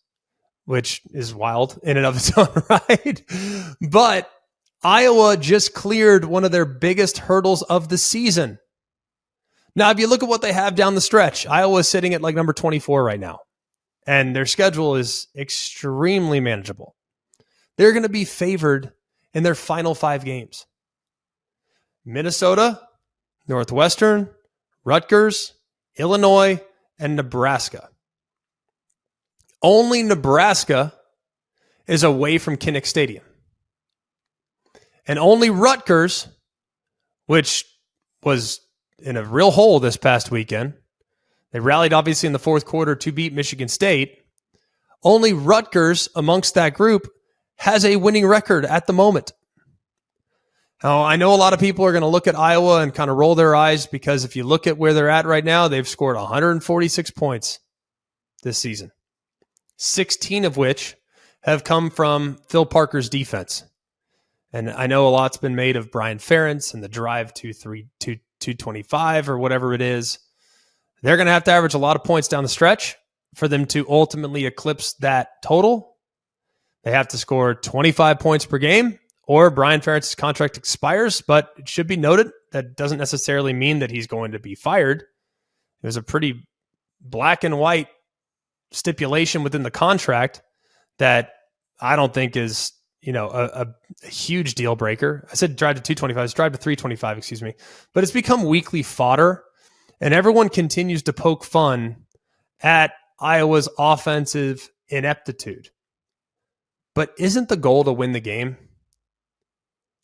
Speaker 1: which is wild in and of its own right. But Iowa just cleared one of their biggest hurdles of the season. Now, if you look at what they have down the stretch, Iowa is sitting at like number 24 right now, and their schedule is extremely manageable. They're going to be favored in their final 5 games. Minnesota, Northwestern, Rutgers, Illinois, and Nebraska. Only Nebraska is away from Kinnick Stadium. And only Rutgers, which was in a real hole this past weekend, they rallied obviously in the fourth quarter to beat Michigan State. Only Rutgers amongst that group has a winning record at the moment. Now, I know a lot of people are going to look at Iowa and kind of roll their eyes because if you look at where they're at right now, they've scored 146 points this season, 16 of which have come from Phil Parker's defense. And I know a lot's been made of Brian Ferentz and the drive to 225 or whatever it is. They're going to have to average a lot of points down the stretch for them to ultimately eclipse that total. They have to score 25 points per game, or Brian Ferentz's contract expires, but it should be noted that doesn't necessarily mean that he's going to be fired. It was a pretty black and white stipulation within the contract that I don't think is, a huge deal breaker. I said drive to 225, it's drive to 325, excuse me. But it's become weekly fodder, and everyone continues to poke fun at Iowa's offensive ineptitude. But isn't the goal to win the game?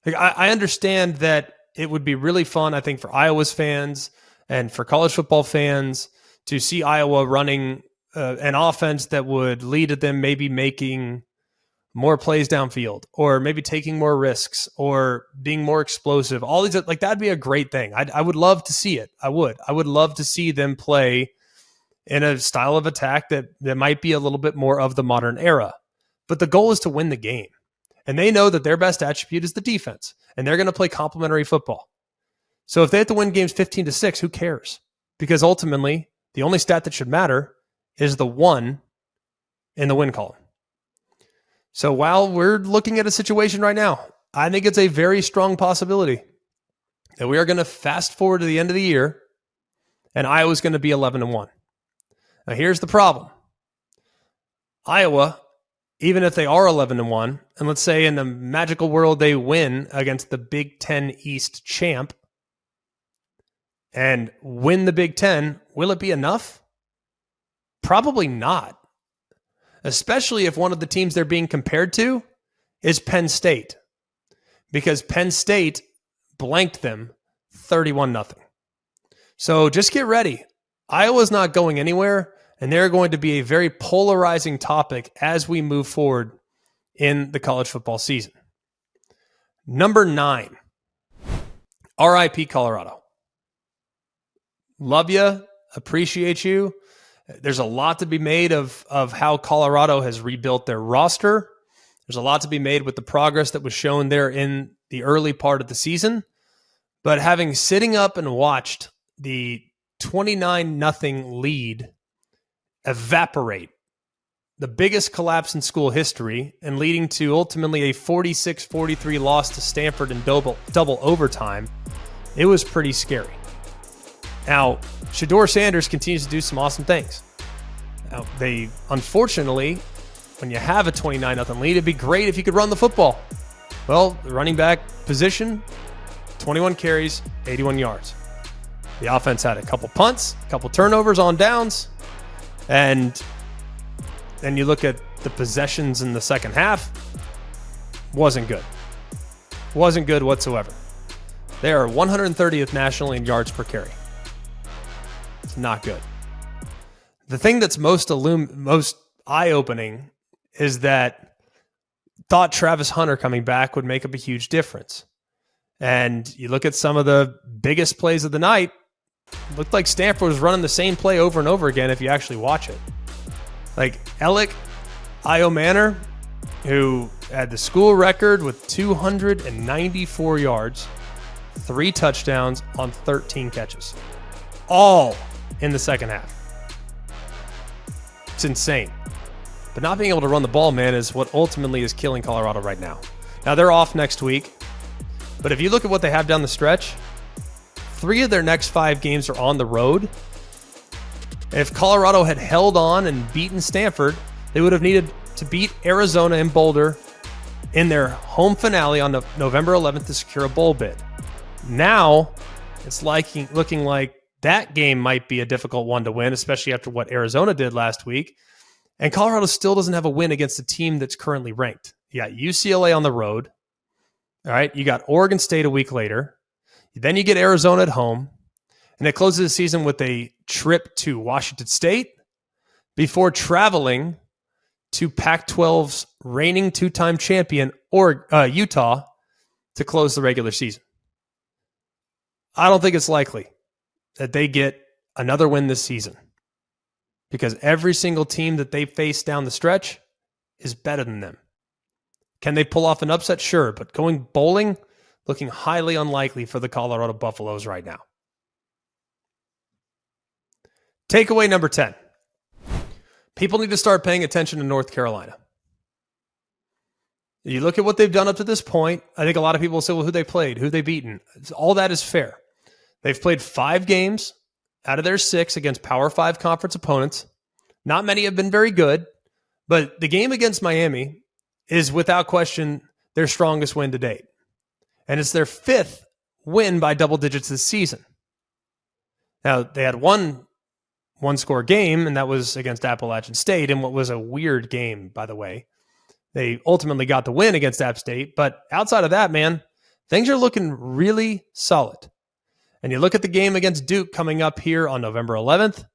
Speaker 1: Like, I understand that it would be really fun, I think, for Iowa's fans and for college football fans to see Iowa running an offense that would lead to them maybe making more plays downfield or maybe taking more risks or being more explosive. All these, like, that'd be a great thing. I would love to see it. I would love to see them play in a style of attack that might be a little bit more of the modern era. But the goal is to win the game. And they know that their best attribute is the defense, and they're going to play complementary football. So if they have to win games 15-6, who cares? Because ultimately, the only stat that should matter is the 1 in the win column. So while we're looking at a situation right now, I think it's a very strong possibility that we are going to fast forward to the end of the year, and Iowa's going to be 11-1. Now here's the problem. Iowa, even if they are 11-1, and let's say in the magical world they win against the Big Ten East champ and win the Big Ten, will it be enough? Probably not. Especially if one of the teams they're being compared to is Penn State. Because Penn State blanked them 31-0. So just get ready. Iowa's not going anywhere, and they're going to be a very polarizing topic as we move forward in the college football season. Number 9, RIP Colorado. Love you, appreciate you. There's a lot to be made of how Colorado has rebuilt their roster There's a lot to be made with the progress that was shown there in the early part of the season. But having sitting up and watched the 29-0 lead evaporate, the biggest collapse in school history, and leading to ultimately a 46-43 loss to Stanford in double overtime, it was pretty scary. Now, Shedeur Sanders continues to do some awesome things. Now, they, unfortunately, when you have a 29-0 lead, it'd be great if you could run the football. Well, the running back position, 21 carries, 81 yards. The offense had a couple punts, a couple turnovers on downs, and then you look at the possessions in the second half, wasn't good. Wasn't good whatsoever. They are 130th nationally in yards per carry. It's not good. The thing that's most eye-opening is that thought Travis Hunter coming back would make up a huge difference. And you look at some of the biggest plays of the night, it looked like Stanford was running the same play over and over again if you actually watch it. Like Alec Iomanor, who had the school record with 294 yards, 3 touchdowns on 13 catches. All in the second half. It's insane. But not being able to run the ball, man, is what ultimately is killing Colorado right now. Now, they're off next week. But if you look at what they have down the stretch, 3 of their next 5 games are on the road. If Colorado had held on and beaten Stanford, they would have needed to beat Arizona and Boulder in their home finale on November 11th to secure a bowl bid. Now, it's looking like that game might be a difficult one to win, especially after what Arizona did last week. And Colorado still doesn't have a win against a team that's currently ranked. You got UCLA on the road. All right, you got Oregon State a week later. Then you get Arizona at home. And it closes the season with a trip to Washington State before traveling to Pac-12's reigning 2-time champion, Utah, to close the regular season. I don't think it's likely that they get another win this season because every single team that they face down the stretch is better than them. Can they pull off an upset? Sure, but going bowling, looking highly unlikely for the Colorado Buffaloes right now. Takeaway number 10. People need to start paying attention to North Carolina. You look at what they've done up to this point. I think a lot of people will say, well, who they played, who they beaten. All that is fair. They've played 5 games out of their 6 against Power 5 conference opponents. Not many have been very good, but the game against Miami is without question their strongest win to date. And it's their 5th win by double digits this season. Now, they had one-score game, and that was against Appalachian State, in what was a weird game, by the way. They ultimately got the win against App State, but outside of that, man, things are looking really solid. And you look at the game against Duke coming up here on November 11th,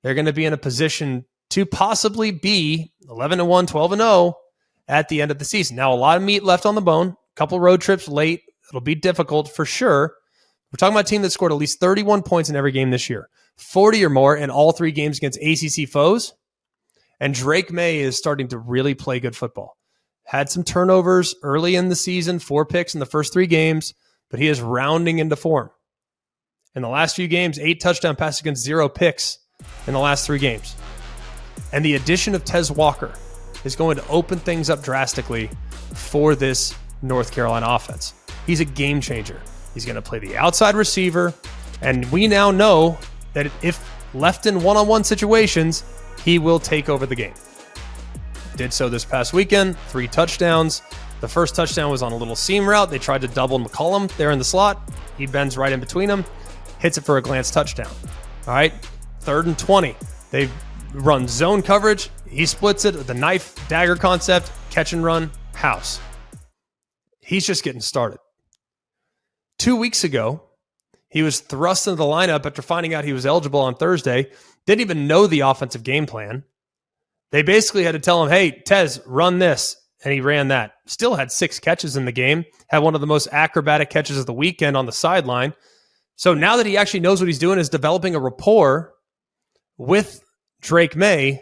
Speaker 1: they're going to be in a position to possibly be 11-1, 12-0 at the end of the season. Now, a lot of meat left on the bone, a couple road trips late. It'll be difficult for sure. We're talking about a team that scored at least 31 points in every game this year, 40 or more in all 3 games against ACC foes. And Drake May is starting to really play good football. Had some turnovers early in the season, 4 picks in the first 3 games, but he is rounding into form. In the last few games, 8 touchdown passes against 0 picks in the last 3 games. And the addition of Tez Walker is going to open things up drastically for this North Carolina offense. He's a game changer. He's going to play the outside receiver, and we now know that if left in one-on-one situations, he will take over the game. Did so this past weekend, 3 touchdowns. The first touchdown was on a little seam route. They tried to double McCollum there in the slot. He bends right in between them, hits it for a glance touchdown. All right, 3rd and 20. They run zone coverage. He splits it, the knife dagger concept, catch and run, house. He's just getting started. 2 weeks ago, he was thrust into the lineup after finding out he was eligible on Thursday. Didn't even know the offensive game plan. They basically had to tell him, hey, Tez, run this. And he ran that. Still had 6 catches in the game. Had one of the most acrobatic catches of the weekend on the sideline. So now that he actually knows what he's doing, is developing a rapport with Drake May,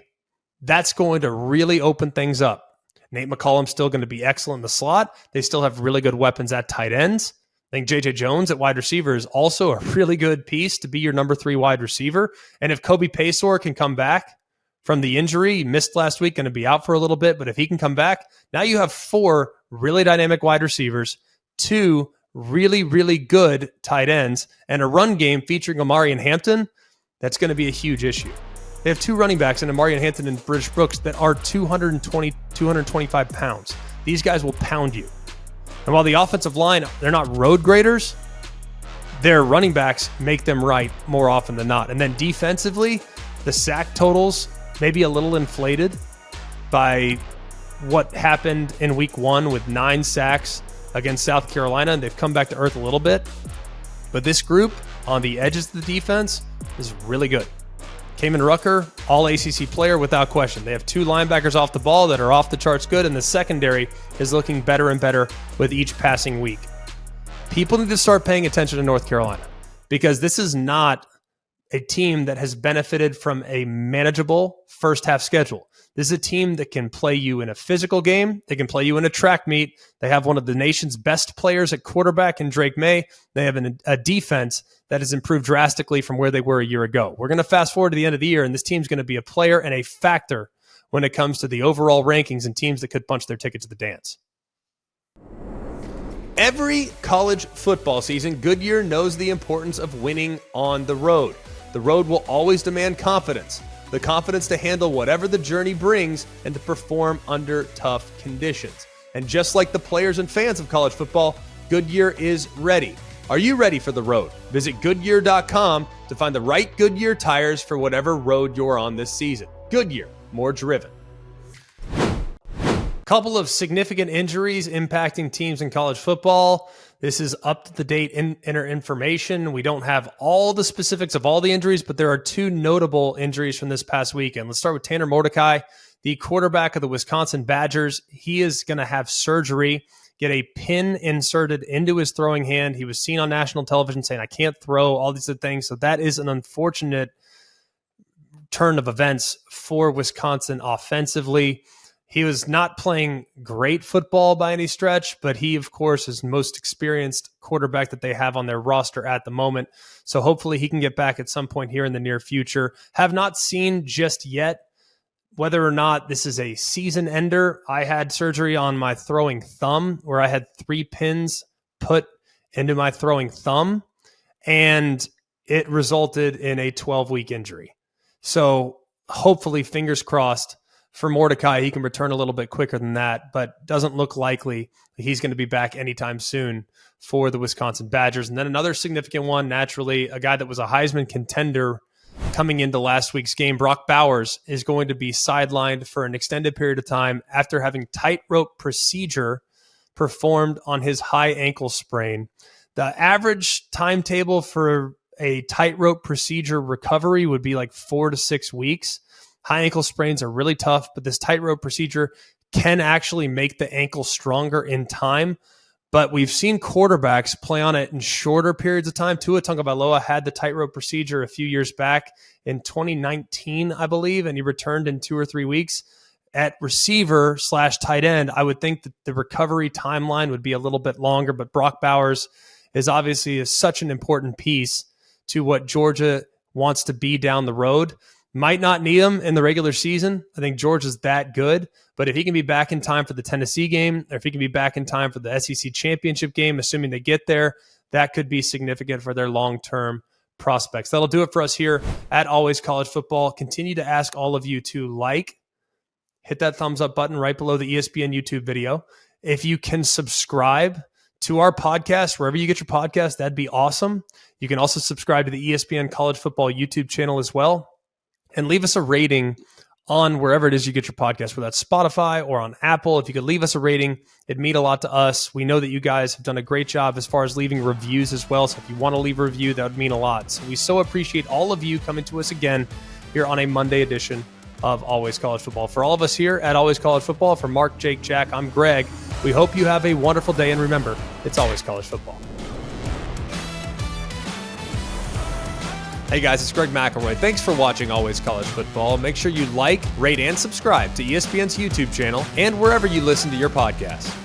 Speaker 1: that's going to really open things up. Nate McCollum's still going to be excellent in the slot. They still have really good weapons at tight ends. I think J.J. Jones at wide receiver is also a really good piece to be your number 3 wide receiver. And if Kobe Paysor can come back from the injury, he missed last week, going to be out for a little bit, but if he can come back, now you have 4 really dynamic wide receivers, 2 really, really good tight ends, and a run game featuring Amari and Hampton. That's going to be a huge issue. They have 2 running backs in Amari and Hampton and British Brooks that are 220, 225 pounds. These guys will pound you. And while the offensive line, they're not road graders, their running backs make them right more often than not. And then defensively, the sack totals may be a little inflated by what happened in week 1 with 9 sacks against South Carolina, and they've come back to earth a little bit. But this group on the edges of the defense is really good. Kamen Rucker, all ACC player without question. They have 2 linebackers off the ball that are off the charts good, and the secondary is looking better and better with each passing week. People need to start paying attention to North Carolina because this is not a team that has benefited from a manageable first half schedule. This is a team that can play you in a physical game. They can play you in a track meet. They have one of the nation's best players at quarterback in Drake May. They have a defense that has improved drastically from where they were a year ago. We're going to fast forward to the end of the year, and this team's going to be a player and a factor when it comes to the overall rankings and teams that could punch their ticket to the dance. Every college football season, Goodyear knows the importance of winning on the road. The road will always demand confidence. The confidence to handle whatever the journey brings and to perform under tough conditions. And just like the players and fans of college football, Goodyear is ready. Are you ready for the road? Visit Goodyear.com to find the right Goodyear tires for whatever road you're on this season. Goodyear, more driven. Couple of significant injuries impacting teams in college football. This is up-to-the-date inner information. We don't have all the specifics of all the injuries, but there are 2 notable injuries from this past weekend. Let's start with Tanner Mordecai, the quarterback of the Wisconsin Badgers. He is going to have surgery, get a pin inserted into his throwing hand. He was seen on national television saying, I can't throw, all these things. So that is an unfortunate turn of events for Wisconsin offensively. He was not playing great football by any stretch, but he, of course, is the most experienced quarterback that they have on their roster at the moment. So hopefully he can get back at some point here in the near future. Have not seen just yet whether or not this is a season ender. I had surgery on my throwing thumb where I had 3 pins put into my throwing thumb, and it resulted in a 12-week injury. So hopefully, fingers crossed, for Mordecai, he can return a little bit quicker than that, but doesn't look likely that he's going to be back anytime soon for the Wisconsin Badgers. And then another significant one, naturally, a guy that was a Heisman contender coming into last week's game, Brock Bowers, is going to be sidelined for an extended period of time after having tightrope procedure performed on his high ankle sprain. The average timetable for a tightrope procedure recovery would be like 4 to 6 weeks. High ankle sprains are really tough, but this tightrope procedure can actually make the ankle stronger in time. But we've seen quarterbacks play on it in shorter periods of time. Tua Tagovailoa had the tightrope procedure a few years back in 2019, I believe, and he returned in 2 or 3 weeks. At receiver / tight end, I would think that the recovery timeline would be a little bit longer, but Brock Bowers is obviously such an important piece to what Georgia wants to be down the road. Might not need him in the regular season. I think Georgia's that good. But if he can be back in time for the Tennessee game, or if he can be back in time for the SEC championship game, assuming they get there, that could be significant for their long-term prospects. That'll do it for us here at Always College Football. Continue to ask all of you to hit that thumbs up button right below the ESPN YouTube video. If you can subscribe to our podcast, wherever you get your podcast, that'd be awesome. You can also subscribe to the ESPN College Football YouTube channel as well. And leave us a rating on wherever it is you get your podcast, whether that's Spotify or on Apple. If you could leave us a rating, it'd mean a lot to us. We know that you guys have done a great job as far as leaving reviews as well. So if you want to leave a review, that would mean a lot. So we so appreciate all of you coming to us again here on a Monday edition of Always College Football. For all of us here at Always College Football, for Mark, Jake, Jack, I'm Greg. We hope you have a wonderful day. And remember, it's always college football. Hey guys, it's Greg McElroy. Thanks for watching Always College Football. Make sure you like, rate, and subscribe to ESPN's YouTube channel and wherever you listen to your podcasts.